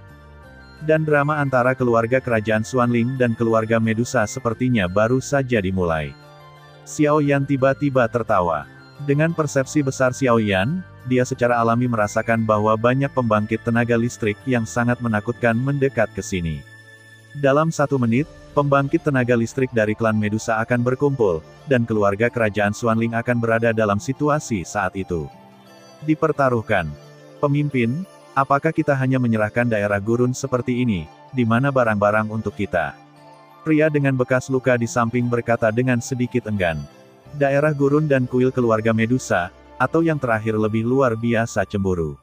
Dan drama antara keluarga kerajaan Xuanling dan keluarga Medusa sepertinya baru saja dimulai. Xiaoyan tiba-tiba tertawa. Dengan persepsi besar Xiaoyan, dia secara alami merasakan bahwa banyak pembangkit tenaga listrik yang sangat menakutkan mendekat ke sini. Dalam 1 menit, pembangkit tenaga listrik dari klan Medusa akan berkumpul, dan keluarga kerajaan Xuanling akan berada dalam situasi saat itu. Dipertaruhkan. Pemimpin, apakah kita hanya menyerahkan daerah gurun seperti ini, di mana barang-barang untuk kita? Pria dengan bekas luka di samping berkata dengan sedikit enggan. Daerah gurun dan kuil keluarga Medusa, atau yang terakhir lebih luar biasa cemburu.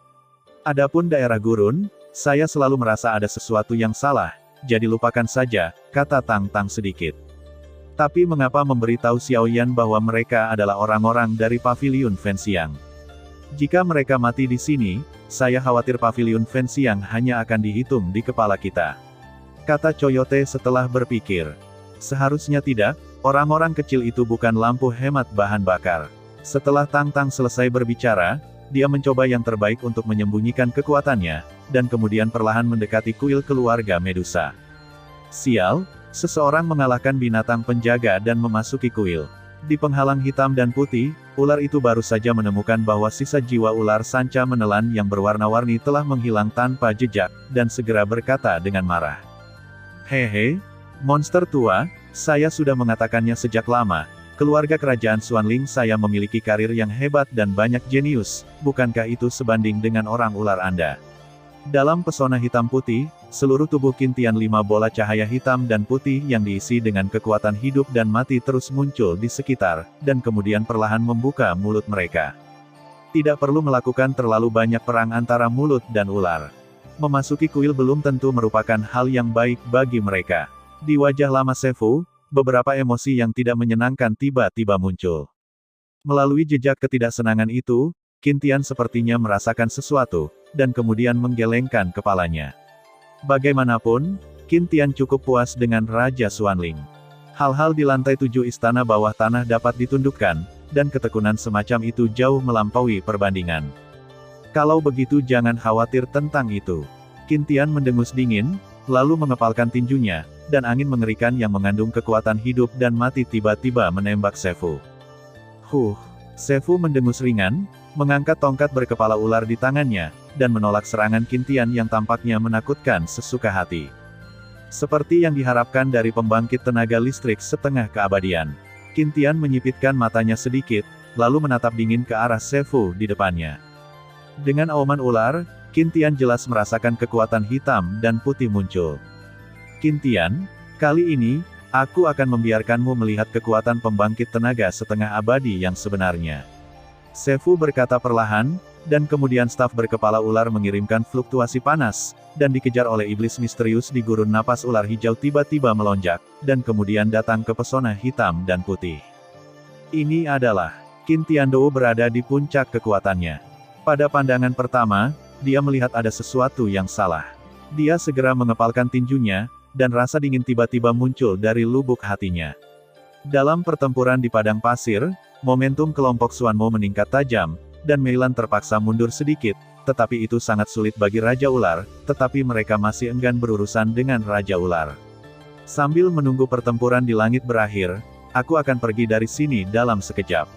Adapun daerah gurun, saya selalu merasa ada sesuatu yang salah, jadi lupakan saja, kata Tang Tang sedikit. Tapi mengapa memberitahu Xiaoyan bahwa mereka adalah orang-orang dari Paviliun Fenxiang? Jika mereka mati di sini, saya khawatir Paviliun Fenxiang hanya akan dihitung di kepala kita. Kata Coyote setelah berpikir. Seharusnya tidak, orang-orang kecil itu bukan lampu hemat bahan bakar. Setelah Tang Tang selesai berbicara, dia mencoba yang terbaik untuk menyembunyikan kekuatannya, dan kemudian perlahan mendekati kuil keluarga Medusa. Sial, seseorang mengalahkan binatang penjaga dan memasuki kuil. Di penghalang hitam dan putih, ular itu baru saja menemukan bahwa sisa jiwa ular sanca menelan yang berwarna-warni telah menghilang tanpa jejak, dan segera berkata dengan marah. Hehe, monster tua, saya sudah mengatakannya sejak lama, keluarga kerajaan Xuanling saya memiliki karir yang hebat dan banyak jenius, bukankah itu sebanding dengan orang ular Anda? Dalam pesona hitam putih, seluruh tubuh Qintian 5 bola cahaya hitam dan putih yang diisi dengan kekuatan hidup dan mati terus muncul di sekitar, dan kemudian perlahan membuka mulut mereka. Tidak perlu melakukan terlalu banyak perang antara mulut dan ular. Memasuki kuil belum tentu merupakan hal yang baik bagi mereka. Di wajah lama Sefu, beberapa emosi yang tidak menyenangkan tiba-tiba muncul. Melalui jejak ketidaksenangan itu, Qintian sepertinya merasakan sesuatu, dan kemudian menggelengkan kepalanya. Bagaimanapun, Qintian cukup puas dengan Raja Xuanling. Hal-hal di lantai 7 istana bawah tanah dapat ditundukkan, dan ketekunan semacam itu jauh melampaui perbandingan. Kalau begitu jangan khawatir tentang itu. Qin Tian mendengus dingin, lalu mengepalkan tinjunya, dan angin mengerikan yang mengandung kekuatan hidup dan mati tiba-tiba menembak Shefu. Shefu mendengus ringan, mengangkat tongkat berkepala ular di tangannya, dan menolak serangan Qin Tian yang tampaknya menakutkan sesuka hati. Seperti yang diharapkan dari pembangkit tenaga listrik setengah keabadian. Qin Tian menyipitkan matanya sedikit, lalu menatap dingin ke arah Shefu di depannya. Dengan auman ular, Qin Tian jelas merasakan kekuatan hitam dan putih muncul. Qin Tian, kali ini, aku akan membiarkanmu melihat kekuatan pembangkit tenaga setengah abadi yang sebenarnya. Shefu berkata perlahan, dan kemudian staf berkepala ular mengirimkan fluktuasi panas, dan dikejar oleh iblis misterius di gurun napas ular hijau tiba-tiba melonjak, dan kemudian datang ke pesona hitam dan putih. Ini adalah, Qin Tiandou berada di puncak kekuatannya. Pada pandangan pertama, dia melihat ada sesuatu yang salah. Dia segera mengepalkan tinjunya, dan rasa dingin tiba-tiba muncul dari lubuk hatinya. Dalam pertempuran di padang pasir, momentum kelompok Xuanmo meningkat tajam, dan Meilan terpaksa mundur sedikit, tetapi itu sangat sulit bagi Raja Ular, tetapi mereka masih enggan berurusan dengan Raja Ular. Sambil menunggu pertempuran di langit berakhir, aku akan pergi dari sini dalam sekejap.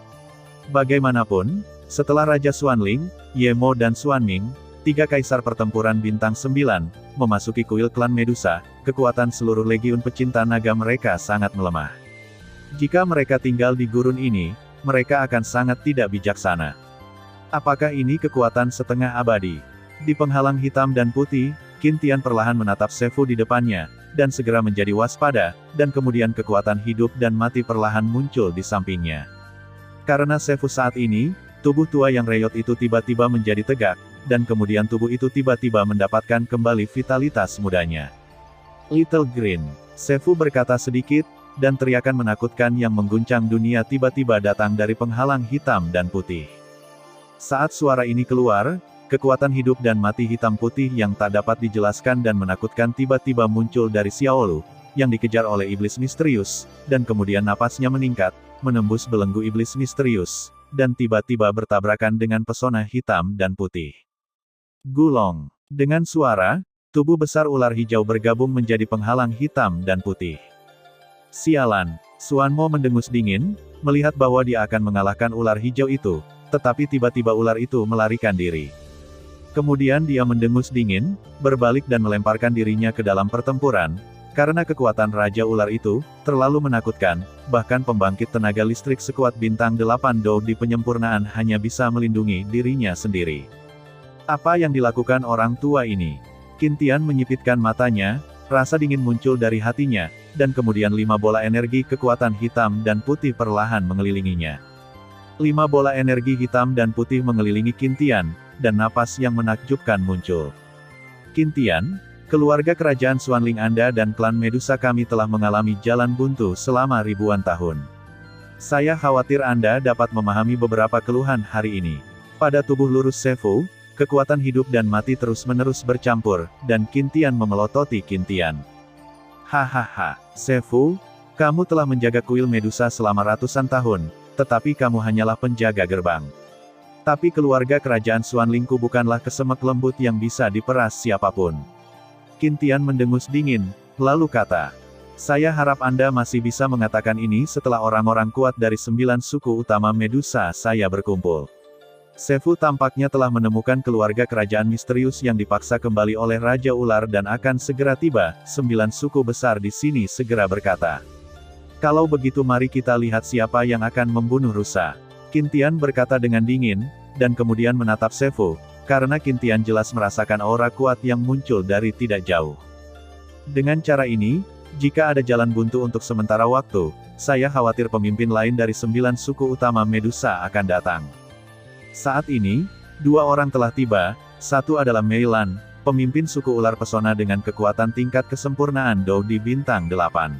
Bagaimanapun, setelah Raja Xuanling, Ye Mo dan Xuanming, 3 kaisar pertempuran bintang 9, memasuki kuil klan Medusa, kekuatan seluruh legiun pecinta naga mereka sangat melemah. Jika mereka tinggal di gurun ini, mereka akan sangat tidak bijaksana. Apakah ini kekuatan setengah abadi? Di penghalang hitam dan putih, Qin Tian perlahan menatap Shefu di depannya, dan segera menjadi waspada, dan kemudian kekuatan hidup dan mati perlahan muncul di sampingnya. Karena Shefu saat ini, tubuh tua yang reyot itu tiba-tiba menjadi tegak, dan kemudian tubuh itu tiba-tiba mendapatkan kembali vitalitas mudanya. Little Green, Shefu berkata sedikit, dan teriakan menakutkan yang mengguncang dunia tiba-tiba datang dari penghalang hitam dan putih. Saat suara ini keluar, kekuatan hidup dan mati hitam putih yang tak dapat dijelaskan dan menakutkan tiba-tiba muncul dari Xiaolu, yang dikejar oleh iblis misterius, dan kemudian napasnya meningkat, menembus belenggu iblis misterius, dan tiba-tiba bertabrakan dengan pesona hitam dan putih. Gulong. Dengan suara, tubuh besar ular hijau bergabung menjadi penghalang hitam dan putih. Sialan, Xuanmo mendengus dingin, melihat bahwa dia akan mengalahkan ular hijau itu, tetapi tiba-tiba ular itu melarikan diri. Kemudian dia mendengus dingin, berbalik dan melemparkan dirinya ke dalam pertempuran, karena kekuatan Raja Ular itu, terlalu menakutkan, bahkan pembangkit tenaga listrik sekuat bintang 8 Dou di penyempurnaan hanya bisa melindungi dirinya sendiri. Apa yang dilakukan orang tua ini? Qin Tian menyipitkan matanya, rasa dingin muncul dari hatinya, dan kemudian 5 bola energi kekuatan hitam dan putih perlahan mengelilinginya. 5 bola energi hitam dan putih mengelilingi Qin Tian, dan napas yang menakjubkan muncul. Qin Tian, keluarga kerajaan Xuanling Anda dan klan Medusa kami telah mengalami jalan buntu selama ribuan tahun. Saya khawatir Anda dapat memahami beberapa keluhan hari ini. Pada tubuh lurus Shefu, kekuatan hidup dan mati terus-menerus bercampur, dan Qin Tian memelototi Qin Tian. Hahaha, Shefu, kamu telah menjaga kuil Medusa selama ratusan tahun, tetapi kamu hanyalah penjaga gerbang. Tapi keluarga kerajaan Xuanlingku bukanlah kesemek lembut yang bisa diperas siapapun. Qin Tian mendengus dingin, lalu kata, saya harap Anda masih bisa mengatakan ini setelah orang-orang kuat dari 9 suku utama Medusa saya berkumpul. Shefu tampaknya telah menemukan keluarga kerajaan misterius yang dipaksa kembali oleh Raja Ular dan akan segera tiba, 9 suku besar di sini segera berkata. Kalau begitu mari kita lihat siapa yang akan membunuh rusa. Qin Tian berkata dengan dingin, dan kemudian menatap Shefu, karena Qin Tian jelas merasakan aura kuat yang muncul dari tidak jauh. Dengan cara ini, jika ada jalan buntu untuk sementara waktu, saya khawatir pemimpin lain dari 9 suku utama Medusa akan datang. Saat ini, 2 orang telah tiba, satu adalah Meilan, pemimpin suku ular pesona dengan kekuatan tingkat kesempurnaan Dou di bintang 8.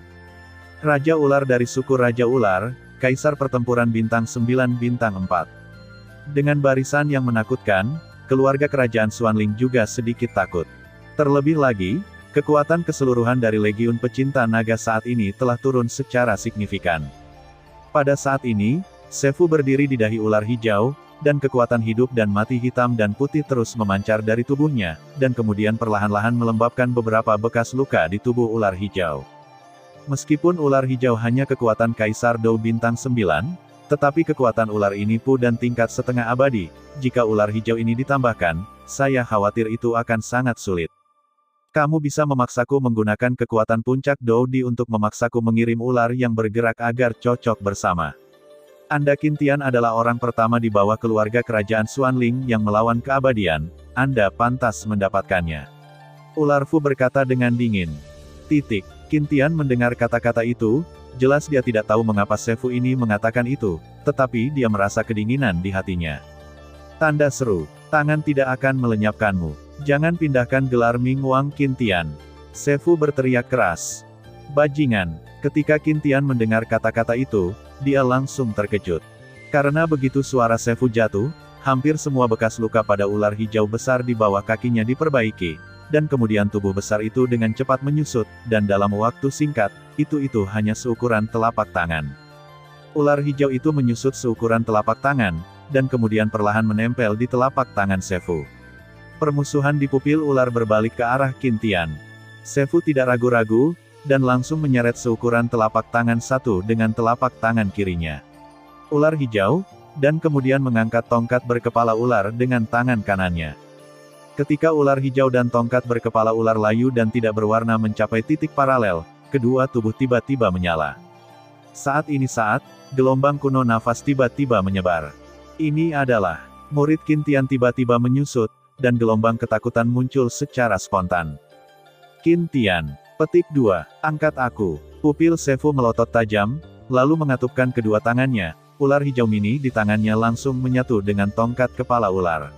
Raja Ular dari suku Raja Ular, Kaisar Pertempuran Bintang 9 Bintang 4. Dengan barisan yang menakutkan, keluarga kerajaan Xuanling juga sedikit takut. Terlebih lagi, kekuatan keseluruhan dari Legiun Pecinta Naga saat ini telah turun secara signifikan. Pada saat ini, Sefu berdiri di dahi ular hijau, dan kekuatan hidup dan mati hitam dan putih terus memancar dari tubuhnya, dan kemudian perlahan-lahan melembabkan beberapa bekas luka di tubuh ular hijau. Meskipun ular hijau hanya kekuatan Kaisar Dou bintang 9, tetapi kekuatan ular ini pu dan tingkat setengah abadi. Jika ular hijau ini ditambahkan, saya khawatir itu akan sangat sulit. Kamu bisa memaksaku menggunakan kekuatan puncak Dou Di untuk memaksaku mengirim ular yang bergerak agar cocok bersama. Anda Qintian adalah orang pertama di bawah keluarga kerajaan Xuanling yang melawan keabadian, Anda pantas mendapatkannya. Ular Fu berkata dengan dingin. Qintian mendengar kata-kata itu, jelas dia tidak tahu mengapa Sefu ini mengatakan itu, tetapi dia merasa kedinginan di hatinya. Tanda seru, tangan tidak akan melenyapkanmu. Jangan pindahkan gelar Ming Wang Qintian. Sefu berteriak keras. Bajingan, ketika Qintian mendengar kata-kata itu, dia langsung terkejut. Karena begitu suara Sefu jatuh, hampir semua bekas luka pada ular hijau besar di bawah kakinya diperbaiki, dan kemudian tubuh besar itu dengan cepat menyusut, dan dalam waktu singkat, itu hanya seukuran telapak tangan. Ular hijau itu menyusut seukuran telapak tangan, dan kemudian perlahan menempel di telapak tangan Sefu. Permusuhan di pupil ular berbalik ke arah Qintian. Sefu tidak ragu-ragu, dan langsung menyeret seukuran telapak tangan satu dengan telapak tangan kirinya. Ular hijau, dan kemudian mengangkat tongkat berkepala ular dengan tangan kanannya. Ketika ular hijau dan tongkat berkepala ular layu dan tidak berwarna mencapai titik paralel, kedua tubuh tiba-tiba menyala. Saat gelombang kuno nafas tiba-tiba menyebar. Ini adalah, murid Qintian tiba-tiba menyusut, dan gelombang ketakutan muncul secara spontan. Qintian. Petik 2. Angkat aku. Pupil Sefu melotot tajam, lalu mengatupkan kedua tangannya, ular hijau mini di tangannya langsung menyatu dengan tongkat kepala ular.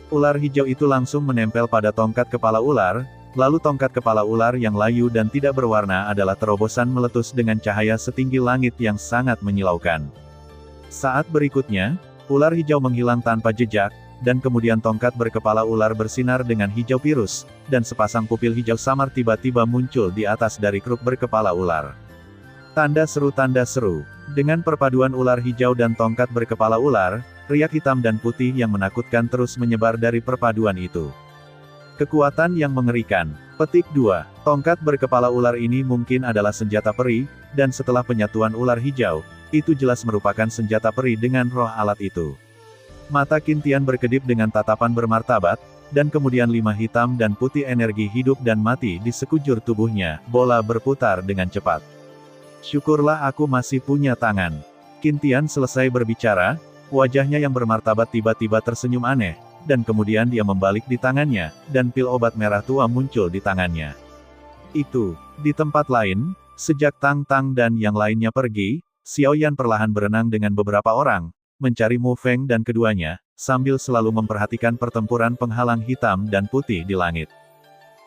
Ular hijau itu langsung menempel pada tongkat kepala ular, lalu tongkat kepala ular yang layu dan tidak berwarna adalah terobosan meletus dengan cahaya setinggi langit yang sangat menyilaukan. Saat berikutnya, ular hijau menghilang tanpa jejak, dan kemudian tongkat berkepala ular bersinar dengan hijau pirus, dan sepasang pupil hijau samar tiba-tiba muncul di atas dari kruk berkepala ular. Tanda seru. Dengan perpaduan ular hijau dan tongkat berkepala ular, riak hitam dan putih yang menakutkan terus menyebar dari perpaduan itu. Kekuatan yang mengerikan. Petik 2. Tongkat berkepala ular ini mungkin adalah senjata peri, dan setelah penyatuan ular hijau, itu jelas merupakan senjata peri dengan roh alat itu. Mata Qintian berkedip dengan tatapan bermartabat, dan kemudian 5 hitam dan putih energi hidup dan mati di sekujur tubuhnya, bola berputar dengan cepat. Syukurlah aku masih punya tangan. Qintian selesai berbicara, wajahnya yang bermartabat tiba-tiba tersenyum aneh, dan kemudian dia membalik di tangannya, dan pil obat merah tua muncul di tangannya. Di tempat lain, sejak Tang Tang dan yang lainnya pergi, Xiao Yan perlahan berenang dengan beberapa orang, mencari Mu Feng dan keduanya, sambil selalu memperhatikan pertempuran penghalang hitam dan putih di langit.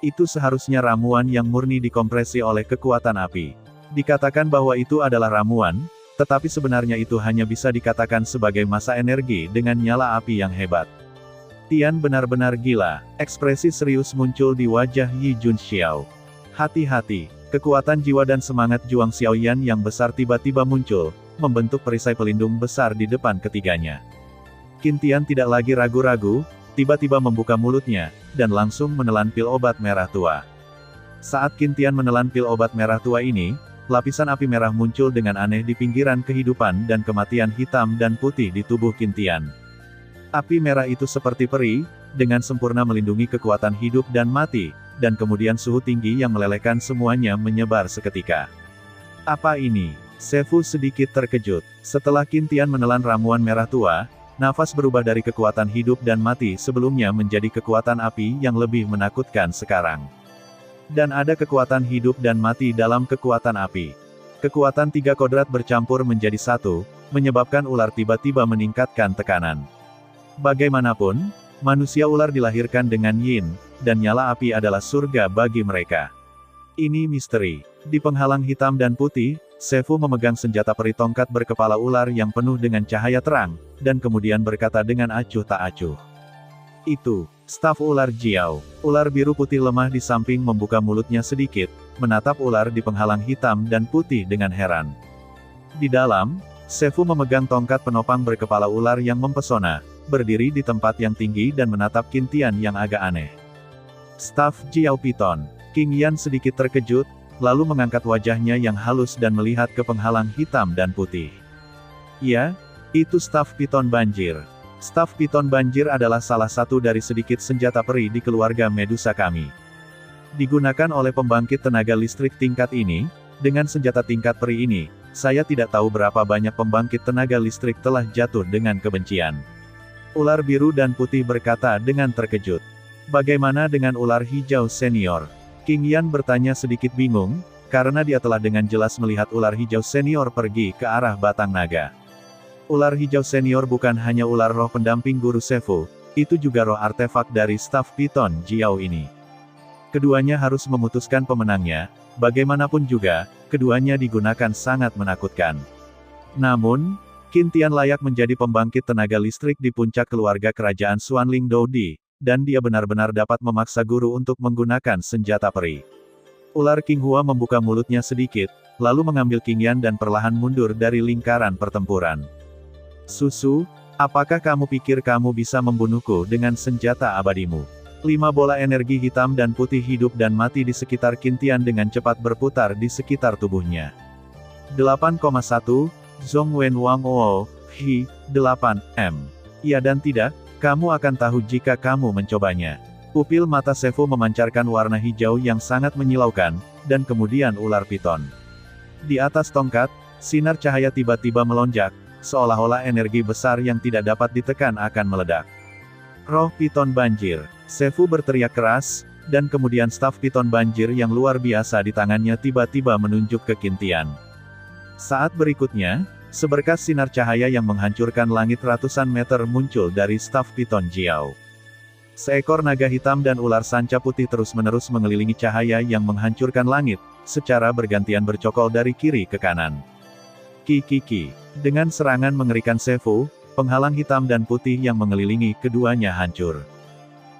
Itu seharusnya ramuan yang murni dikompresi oleh kekuatan api. Dikatakan bahwa itu adalah ramuan, tetapi sebenarnya itu hanya bisa dikatakan sebagai massa energi dengan nyala api yang hebat. Tian benar-benar gila, ekspresi serius muncul di wajah Yi Junxiao. Hati-hati, kekuatan jiwa dan semangat Juang Xiaoyan yang besar tiba-tiba muncul, membentuk perisai pelindung besar di depan ketiganya. Qintian tidak lagi ragu-ragu, tiba-tiba membuka mulutnya, dan langsung menelan pil obat merah tua. Saat Qintian menelan pil obat merah tua ini, lapisan api merah muncul dengan aneh di pinggiran kehidupan dan kematian hitam dan putih di tubuh Qintian. Api merah itu seperti peri, dengan sempurna melindungi kekuatan hidup dan mati, dan kemudian suhu tinggi yang melelehkan semuanya menyebar seketika. Apa ini? Sefu sedikit terkejut. Setelah Qintian menelan ramuan merah tua, nafas berubah dari kekuatan hidup dan mati sebelumnya menjadi kekuatan api yang lebih menakutkan sekarang. Dan ada kekuatan hidup dan mati dalam kekuatan api. Kekuatan 3 kodrat bercampur menjadi satu, menyebabkan ular tiba-tiba meningkatkan tekanan. Bagaimanapun, manusia ular dilahirkan dengan yin, dan nyala api adalah surga bagi mereka. Ini misteri. Di penghalang hitam dan putih, Sefu memegang senjata peri tongkat berkepala ular yang penuh dengan cahaya terang, dan kemudian berkata dengan acuh tak acuh. Itu, staf ular Jiao. Ular biru putih lemah di samping membuka mulutnya sedikit, menatap ular di penghalang hitam dan putih dengan heran. Di dalam, Sefu memegang tongkat penopang berkepala ular yang mempesona, berdiri di tempat yang tinggi dan menatap Qin Tian yang agak aneh. Staf Jiao Piton. King Yan sedikit terkejut, lalu mengangkat wajahnya yang halus dan melihat ke penghalang hitam dan putih. Ya, itu staf piton banjir. Staf piton banjir adalah salah satu dari sedikit senjata peri di keluarga Medusa kami. Digunakan oleh pembangkit tenaga listrik tingkat ini. Dengan senjata tingkat peri ini, saya tidak tahu berapa banyak pembangkit tenaga listrik telah jatuh dengan kebencian. Ular biru dan putih berkata dengan terkejut. Bagaimana dengan ular hijau senior? King Yan bertanya sedikit bingung, karena dia telah dengan jelas melihat ular hijau senior pergi ke arah batang naga. Ular hijau senior bukan hanya ular roh pendamping guru Sefu, itu juga roh artefak dari staf piton Jiao ini. Keduanya harus memutuskan pemenangnya. Bagaimanapun juga, keduanya digunakan sangat menakutkan. Namun, Qin Tian layak menjadi pembangkit tenaga listrik di puncak keluarga kerajaan Xuanling Doudi, dan dia benar-benar dapat memaksa guru untuk menggunakan senjata peri. Ular King Hua membuka mulutnya sedikit, lalu mengambil King Yan dan perlahan mundur dari lingkaran pertempuran. Susu, apakah kamu pikir kamu bisa membunuhku dengan senjata abadimu? 5 bola energi hitam dan putih hidup dan mati di sekitar Qin Tian dengan cepat berputar di sekitar tubuhnya. 8,1, Zhong Wen Wang Oo, Hi, 8, M. Ya dan tidak, kamu akan tahu jika kamu mencobanya. Pupil mata Sefu memancarkan warna hijau yang sangat menyilaukan, dan kemudian ular piton. Di atas tongkat, sinar cahaya tiba-tiba melonjak, seolah-olah energi besar yang tidak dapat ditekan akan meledak. Roh piton banjir. Sefu berteriak keras, dan kemudian staf piton banjir yang luar biasa di tangannya tiba-tiba menunjuk ke Qin Tian. Saat berikutnya, seberkas sinar cahaya yang menghancurkan langit ratusan meter muncul dari staf piton Jiao. Seekor naga hitam dan ular sanca putih terus-menerus mengelilingi cahaya yang menghancurkan langit, secara bergantian bercokol dari kiri ke kanan. Ki. Dengan serangan mengerikan Sefu, penghalang hitam dan putih yang mengelilingi keduanya hancur.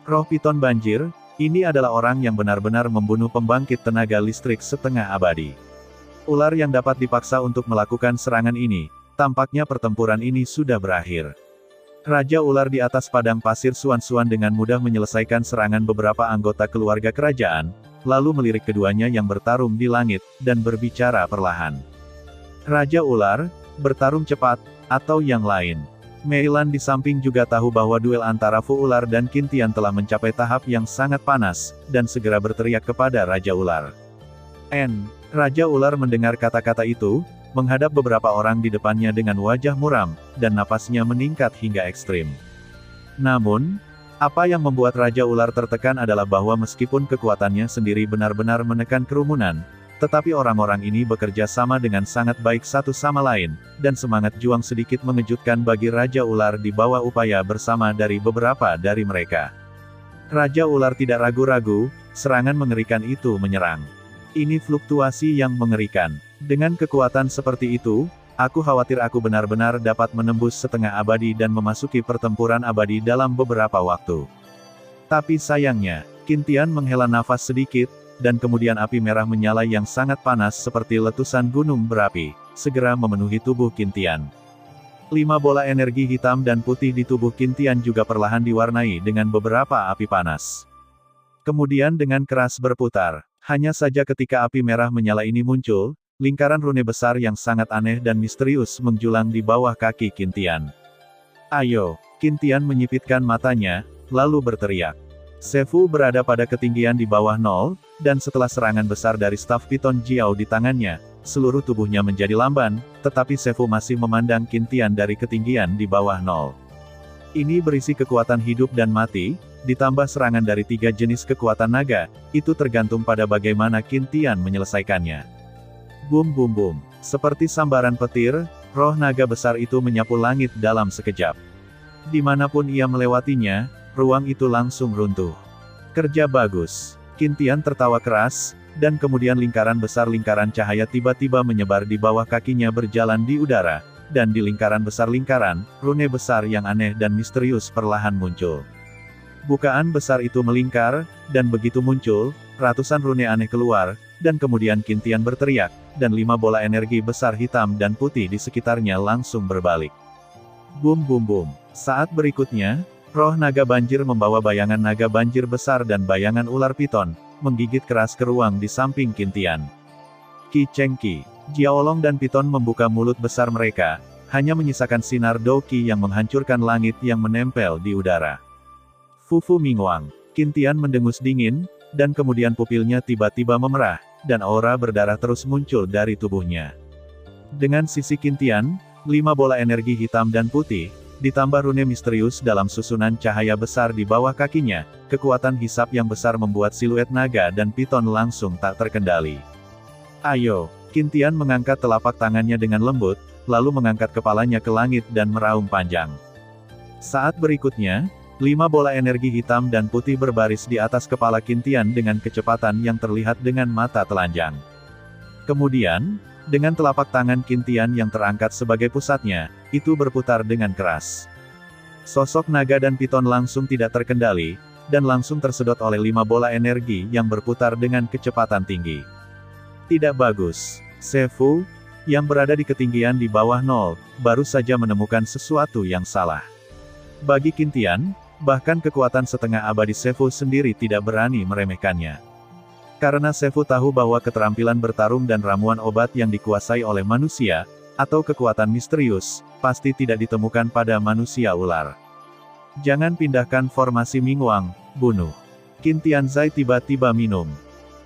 Roh piton banjir, ini adalah orang yang benar-benar membunuh pembangkit tenaga listrik setengah abadi. Ular yang dapat dipaksa untuk melakukan serangan ini, tampaknya pertempuran ini sudah berakhir. Raja ular di atas padang pasir Xuan dengan mudah menyelesaikan serangan beberapa anggota keluarga kerajaan, lalu melirik keduanya yang bertarung di langit, dan berbicara perlahan. Raja ular, bertarung cepat, atau yang lain. Mei Lan di samping juga tahu bahwa duel antara Fu Ular dan Qin Tian telah mencapai tahap yang sangat panas, dan segera berteriak kepada Raja Ular. Raja Ular mendengar kata-kata itu, menghadap beberapa orang di depannya dengan wajah muram, dan napasnya meningkat hingga ekstrim. Namun, apa yang membuat Raja Ular tertekan adalah bahwa meskipun kekuatannya sendiri benar-benar menekan kerumunan, tetapi orang-orang ini bekerja sama dengan sangat baik satu sama lain, dan semangat juang sedikit mengejutkan bagi Raja Ular di bawah upaya bersama dari beberapa dari mereka. Raja Ular tidak ragu-ragu, serangan mengerikan itu menyerang. Ini fluktuasi yang mengerikan. Dengan kekuatan seperti itu, aku khawatir aku benar-benar dapat menembus setengah abadi dan memasuki pertempuran abadi dalam beberapa waktu. Tapi sayangnya, Qin Tian menghela nafas sedikit, dan kemudian api merah menyala yang sangat panas seperti letusan gunung berapi, segera memenuhi tubuh Qin Tian. 5 bola energi hitam dan putih di tubuh Qin Tian juga perlahan diwarnai dengan beberapa api panas. Kemudian dengan keras berputar. Hanya saja ketika api merah menyala ini muncul, lingkaran rune besar yang sangat aneh dan misterius menjulang di bawah kaki Qin Tian. Ayo, Qin Tian menyipitkan matanya, lalu berteriak. Sefu berada pada ketinggian di bawah nol, dan setelah serangan besar dari staf piton Jiao di tangannya, seluruh tubuhnya menjadi lamban, tetapi Sefu masih memandang Qin Tian dari ketinggian di bawah nol. Ini berisi kekuatan hidup dan mati, ditambah serangan dari 3 jenis kekuatan naga, itu tergantung pada bagaimana Qin Tian menyelesaikannya. Bum bum bum. Seperti sambaran petir, roh naga besar itu menyapu langit dalam sekejap. Dimanapun ia melewatinya, ruang itu langsung runtuh. Kerja bagus. Qin Tian tertawa keras, dan kemudian lingkaran besar lingkaran cahaya tiba-tiba menyebar di bawah kakinya berjalan di udara, dan di lingkaran besar lingkaran, rune besar yang aneh dan misterius perlahan muncul. Bukaan besar itu melingkar, dan begitu muncul, ratusan rune aneh keluar, dan kemudian Qin Tian berteriak, dan 5 bola energi besar hitam dan putih di sekitarnya langsung berbalik. Bum bum bum. Saat berikutnya, roh naga banjir membawa bayangan naga banjir besar dan bayangan ular piton, menggigit keras ke ruang di samping Qin Tian. Qi Cheng Qi, Jiaolong dan Piton membuka mulut besar mereka, hanya menyisakan sinar Douqi yang menghancurkan langit yang menempel di udara. Fufu Mingwang, Qin Tian mendengus dingin, dan kemudian pupilnya tiba-tiba memerah, dan aura berdarah terus muncul dari tubuhnya. Dengan sisi Qin Tian, 5 bola energi hitam dan putih, ditambah rune misterius dalam susunan cahaya besar di bawah kakinya, kekuatan hisap yang besar membuat siluet naga dan piton langsung tak terkendali. Ayo, Qin Tian mengangkat telapak tangannya dengan lembut, lalu mengangkat kepalanya ke langit dan meraung panjang. Saat berikutnya, 5 bola energi hitam dan putih berbaris di atas kepala Qin Tian dengan kecepatan yang terlihat dengan mata telanjang. Kemudian, dengan telapak tangan Qin Tian yang terangkat sebagai pusatnya, itu berputar dengan keras. Sosok naga dan piton langsung tidak terkendali, dan langsung tersedot oleh 5 bola energi yang berputar dengan kecepatan tinggi. Tidak bagus. Sefu, yang berada di ketinggian di bawah nol, baru saja menemukan sesuatu yang salah. Bagi Qin Tian, bahkan kekuatan setengah abadi Sefu sendiri tidak berani meremehkannya. Karena Sefu tahu bahwa keterampilan bertarung dan ramuan obat yang dikuasai oleh manusia, atau kekuatan misterius, pasti tidak ditemukan pada manusia ular. Jangan pindahkan formasi Mingwang, bunuh. Qin Tianzai tiba-tiba minum.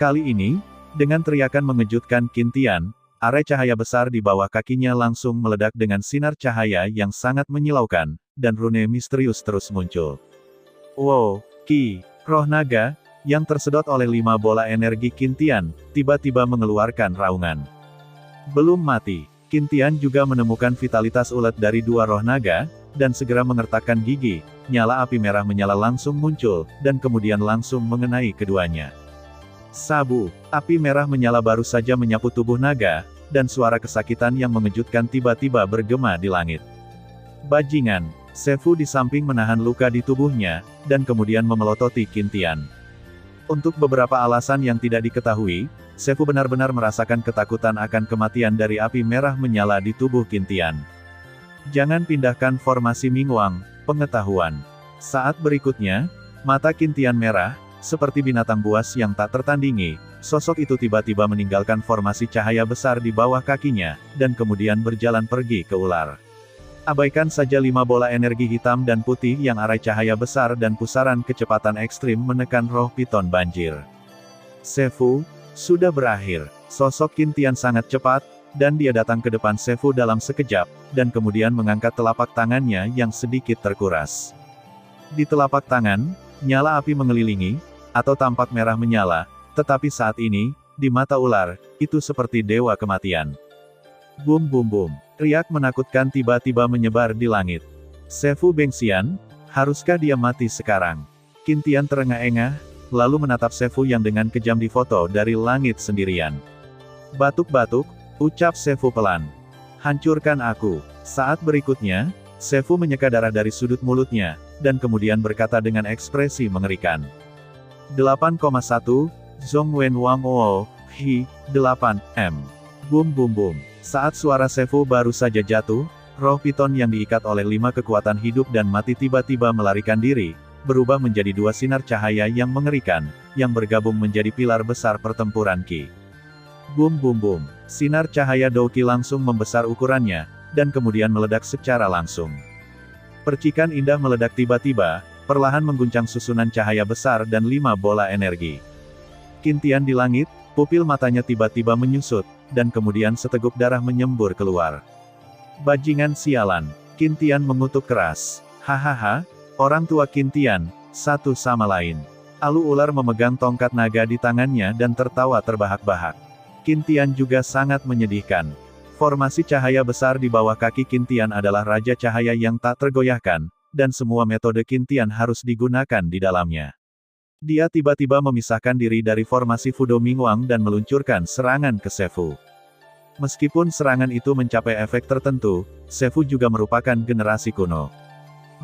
Kali ini, dengan teriakan mengejutkan Qin Tian, arai cahaya besar di bawah kakinya langsung meledak dengan sinar cahaya yang sangat menyilaukan, dan rune misterius terus muncul. Wow, Qi, roh naga, yang tersedot oleh 5 bola energi Qin Tian, tiba-tiba mengeluarkan raungan. Belum mati, Qin Tian juga menemukan vitalitas ulet dari 2 roh naga, dan segera mengertakkan gigi, nyala api merah menyala langsung muncul, dan kemudian langsung mengenai keduanya. Sabu, api merah menyala baru saja menyapu tubuh naga, dan suara kesakitan yang mengejutkan tiba-tiba bergema di langit. Bajingan, Sefu di samping menahan luka di tubuhnya, dan kemudian memelototi Qin Tian. Untuk beberapa alasan yang tidak diketahui, Sefu benar-benar merasakan ketakutan akan kematian dari api merah menyala di tubuh Qin Tian. Jangan pindahkan formasi Mingwang, pengetahuan. Saat berikutnya, mata Qin Tian merah, seperti binatang buas yang tak tertandingi, sosok itu tiba-tiba meninggalkan formasi cahaya besar di bawah kakinya, dan kemudian berjalan pergi ke ular. Abaikan saja 5 bola energi hitam dan putih yang arai cahaya besar dan pusaran kecepatan ekstrim menekan roh piton banjir. Sefu, sudah berakhir. Sosok Qin Tian sangat cepat, dan dia datang ke depan Sefu dalam sekejap, dan kemudian mengangkat telapak tangannya yang sedikit terkuras. Di telapak tangan, nyala api mengelilingi, atau tampak merah menyala, tetapi saat ini, di mata ular, itu seperti dewa kematian. Bum bum bum, riak menakutkan tiba-tiba menyebar di langit. Sefu Bengxian, haruskah dia mati sekarang? Qin Tian terengah-engah, lalu menatap Sefu yang dengan kejam difoto dari langit sendirian. Batuk-batuk, ucap Sefu pelan. Hancurkan aku. Saat berikutnya, Sefu menyeka darah dari sudut mulutnya, dan kemudian berkata dengan ekspresi mengerikan. 8,1, Zhongwen Wang O, Hi, 8, M. Bum bum bum. Saat suara Sefu baru saja jatuh, roh piton yang diikat oleh 5 kekuatan hidup dan mati tiba-tiba melarikan diri, berubah menjadi 2 sinar cahaya yang mengerikan, yang bergabung menjadi pilar besar pertempuran Qi. Bum bum bum. Sinar cahaya Douqi langsung membesar ukurannya, dan kemudian meledak secara langsung. Percikan indah meledak tiba-tiba, perlahan mengguncang susunan cahaya besar dan 5 bola energi. Qin Tian di langit, pupil matanya tiba-tiba menyusut, dan kemudian seteguk darah menyembur keluar. Bajingan sialan, Qin Tian mengutuk keras. Hahaha, orang tua Qin Tian, satu sama lain. Alu ular memegang tongkat naga di tangannya dan tertawa terbahak-bahak. Qin Tian juga sangat menyedihkan. Formasi cahaya besar di bawah kaki Qin Tian adalah raja cahaya yang tak tergoyahkan, dan semua metode Qin Tian harus digunakan di dalamnya. Dia tiba-tiba memisahkan diri dari formasi Fudo Mingwang dan meluncurkan serangan ke Sefu. Meskipun serangan itu mencapai efek tertentu, Sefu juga merupakan generasi kuno.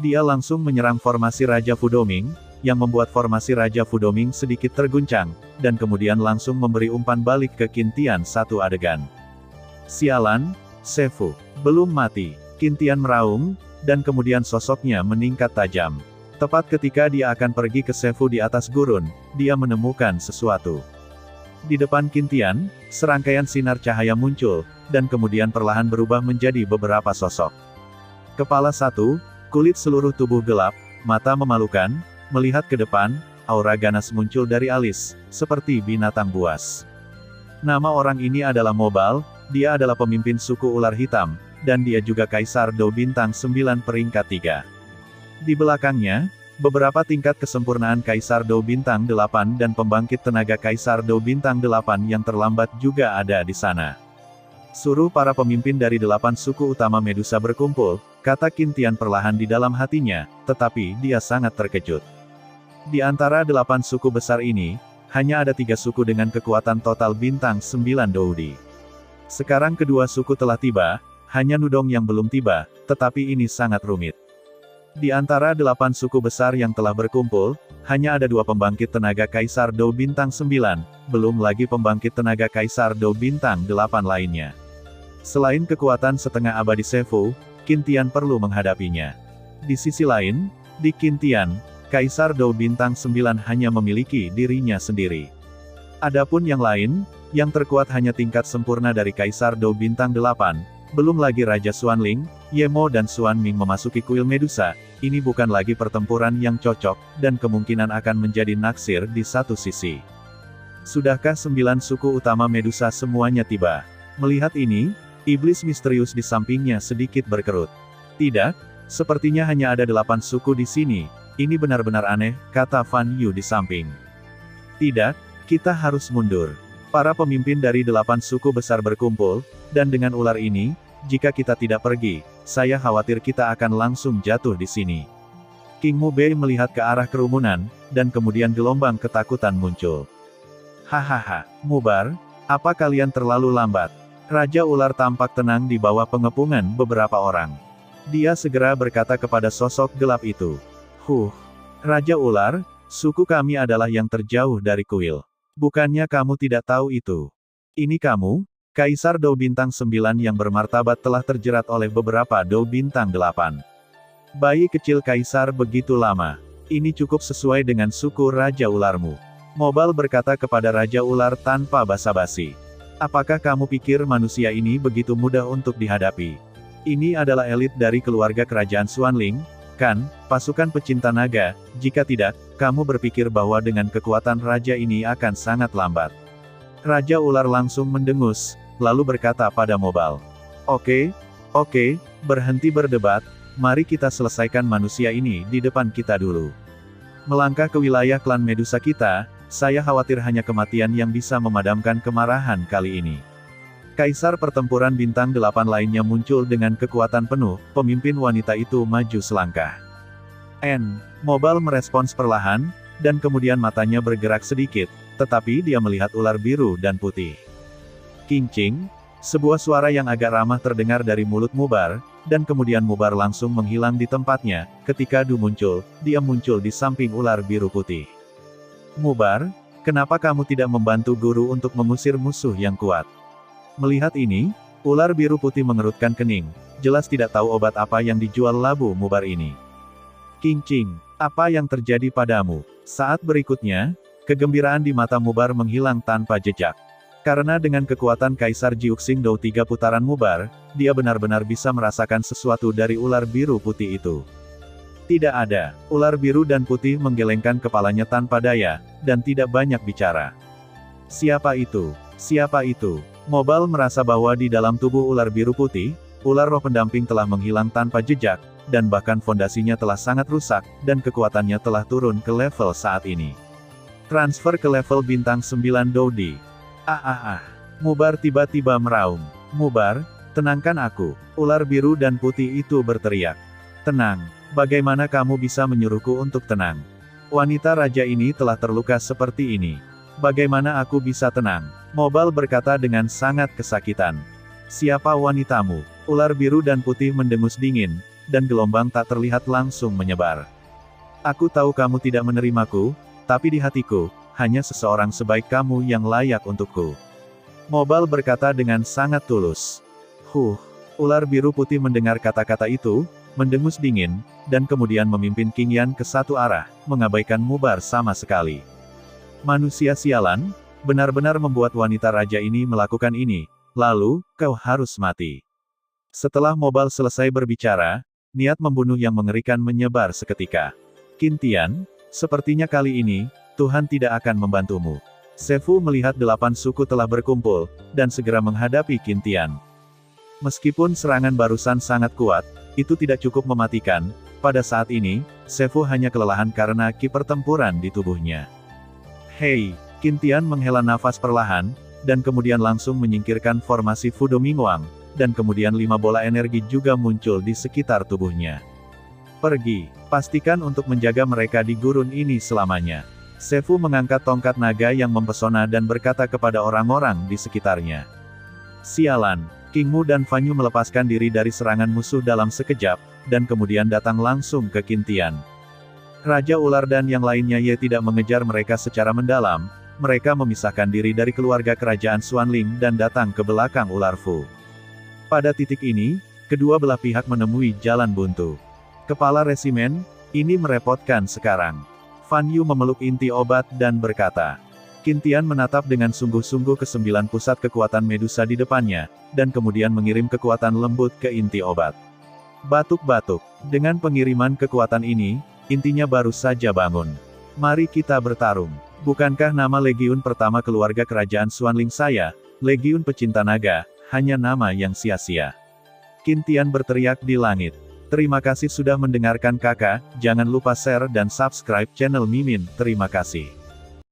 Dia langsung menyerang formasi Raja Fudoming, yang membuat formasi Raja Fudoming sedikit terguncang, dan kemudian langsung memberi umpan balik ke Qin Tian satu adegan. Sialan, Sefu, belum mati. Qin Tian meraung, dan kemudian sosoknya meningkat tajam. Tepat ketika dia akan pergi ke Sefu di atas gurun, dia menemukan sesuatu. Di depan Qin Tian, serangkaian sinar cahaya muncul, dan kemudian perlahan berubah menjadi beberapa sosok. Kepala satu, kulit seluruh tubuh gelap, mata memalukan, melihat ke depan, aura ganas muncul dari alis, seperti binatang buas. Nama orang ini adalah Mobal, dia adalah pemimpin suku ular hitam, dan dia juga Kaisar Dou Bintang 9 peringkat 3. Di belakangnya, beberapa tingkat kesempurnaan Kaisar Dou Bintang 8 dan pembangkit tenaga Kaisar Dou Bintang 8 yang terlambat juga ada di sana. Suruh para pemimpin dari 8 suku utama Medusa berkumpul, kata Qin Tian perlahan di dalam hatinya, tetapi dia sangat terkejut. Di antara 8 suku besar ini, hanya ada 3 suku dengan kekuatan total bintang 9 Doudi. Sekarang kedua suku telah tiba, hanya Nudong yang belum tiba, tetapi ini sangat rumit. Di antara 8 suku besar yang telah berkumpul, hanya ada 2 pembangkit tenaga Kaisar Dou Bintang 9, belum lagi pembangkit tenaga Kaisar Dou Bintang 8 lainnya. Selain kekuatan setengah abadi Sefu, Qin Tian perlu menghadapinya. Di sisi lain, di Qin Tian, Kaisar Dou Bintang 9 hanya memiliki dirinya sendiri. Adapun yang lain, yang terkuat hanya tingkat sempurna dari Kaisar Dou Bintang 8, belum lagi Raja Xuanling, Yemo dan Xuan Ming memasuki kuil Medusa, ini bukan lagi pertempuran yang cocok, dan kemungkinan akan menjadi naksir di satu sisi. Sudahkah 9 suku utama Medusa semuanya tiba? Melihat ini, iblis misterius di sampingnya sedikit berkerut. Tidak, sepertinya hanya ada 8 suku di sini, ini benar-benar aneh, kata Fan Yu di samping. Tidak, kita harus mundur. Para pemimpin dari 8 suku besar berkumpul, dan dengan ular ini, jika kita tidak pergi, saya khawatir kita akan langsung jatuh di sini. King Mu Bei melihat ke arah kerumunan, dan kemudian gelombang ketakutan muncul. Hahaha, Mubar, apa kalian terlalu lambat? Raja Ular tampak tenang di bawah pengepungan beberapa orang. Dia segera berkata kepada sosok gelap itu. Raja Ular, suku kami adalah yang terjauh dari kuil. Bukannya kamu tidak tahu itu? Ini kamu, Kaisar Dou Bintang 9 yang bermartabat telah terjerat oleh beberapa Dou Bintang 8. Bayi kecil Kaisar begitu lama. Ini cukup sesuai dengan suku Raja Ularmu. Mobal berkata kepada Raja Ular tanpa basa-basi. Apakah kamu pikir manusia ini begitu mudah untuk dihadapi? Ini adalah elit dari keluarga kerajaan Xuanling, kan, pasukan pecinta naga, jika tidak, kamu berpikir bahwa dengan kekuatan raja ini akan sangat lambat. Raja Ular langsung mendengus, lalu berkata pada Mobal. Oke, berhenti berdebat, mari kita selesaikan manusia ini di depan kita dulu. Melangkah ke wilayah klan Medusa kita, saya khawatir hanya kematian yang bisa memadamkan kemarahan kali ini. Kaisar pertempuran bintang 8 lainnya muncul dengan kekuatan penuh, pemimpin wanita itu maju selangkah. Mobal merespons perlahan, dan kemudian matanya bergerak sedikit, tetapi dia melihat ular biru dan putih. King, sebuah suara yang agak ramah terdengar dari mulut Mubar, dan kemudian Mubar langsung menghilang di tempatnya, ketika Du muncul, dia muncul di samping ular biru putih. Mubar, kenapa kamu tidak membantu guru untuk mengusir musuh yang kuat? Melihat ini, ular biru putih mengerutkan kening, jelas tidak tahu obat apa yang dijual labu Mubar ini. King, apa yang terjadi padamu? Saat berikutnya, kegembiraan di mata Mubar menghilang tanpa jejak. Karena dengan kekuatan Kaisar Jiuxing Dou 3 putaran Mubar, dia benar-benar bisa merasakan sesuatu dari ular biru putih itu. Tidak ada, ular biru dan putih menggelengkan kepalanya tanpa daya, dan tidak banyak bicara. Siapa itu? Siapa itu? Mobal merasa bahwa di dalam tubuh ular biru putih, ular roh pendamping telah menghilang tanpa jejak, dan bahkan fondasinya telah sangat rusak, dan kekuatannya telah turun ke level saat ini. Transfer ke level bintang 9 Doudi. Mubar tiba-tiba meraung. Mubar, tenangkan aku. Ular biru dan putih itu berteriak. Tenang, bagaimana kamu bisa menyuruhku untuk tenang? Wanita raja ini telah terluka seperti ini. Bagaimana aku bisa tenang? Mobal berkata dengan sangat kesakitan. Siapa wanitamu? Ular biru dan putih mendengus dingin, dan gelombang tak terlihat langsung menyebar. Aku tahu kamu tidak menerimaku, tapi di hatiku, hanya seseorang sebaik kamu yang layak untukku. Mobile berkata dengan sangat tulus. Ular biru putih mendengar kata-kata itu, mendengus dingin, dan kemudian memimpin King Yan ke satu arah, mengabaikan Mubar sama sekali. Manusia sialan, benar-benar membuat wanita raja ini melakukan ini, lalu, kau harus mati. Setelah Mobile selesai berbicara, niat membunuh yang mengerikan menyebar seketika. Qin Tian, sepertinya kali ini, Tuhan tidak akan membantumu. Sefu melihat 8 suku telah berkumpul, dan segera menghadapi Qin Tian. Meskipun serangan barusan sangat kuat, itu tidak cukup mematikan. Pada saat ini, Sefu hanya kelelahan karena ki pertempuran di tubuhnya. Hei, Qin Tian menghela nafas perlahan, dan kemudian langsung menyingkirkan formasi Fudo Mingwang, dan kemudian 5 bola energi juga muncul di sekitar tubuhnya. Pergi, pastikan untuk menjaga mereka di gurun ini selamanya. Sefu mengangkat tongkat naga yang mempesona dan berkata kepada orang-orang di sekitarnya. Sialan, King Mu dan Fan Yu melepaskan diri dari serangan musuh dalam sekejap, dan kemudian datang langsung ke Qin Tian. Raja Ular dan yang lainnya tidak mengejar mereka secara mendalam, mereka memisahkan diri dari keluarga kerajaan Xuanling dan datang ke belakang Ular Fu. Pada titik ini, kedua belah pihak menemui jalan buntu. Kepala resimen, ini merepotkan sekarang. Fan Yu memeluk inti obat dan berkata. Qin Tian menatap dengan sungguh-sungguh ke 9 pusat kekuatan Medusa di depannya, dan kemudian mengirim kekuatan lembut ke inti obat. Batuk-batuk. Dengan pengiriman kekuatan ini, intinya baru saja bangun. Mari kita bertarung. Bukankah nama Legiun pertama keluarga kerajaan Xuanling saya, Legiun Pecinta Naga, hanya nama yang sia-sia. Qin Tian berteriak di langit. Terima kasih sudah mendengarkan kakak, jangan lupa share dan subscribe channel Mimin, terima kasih.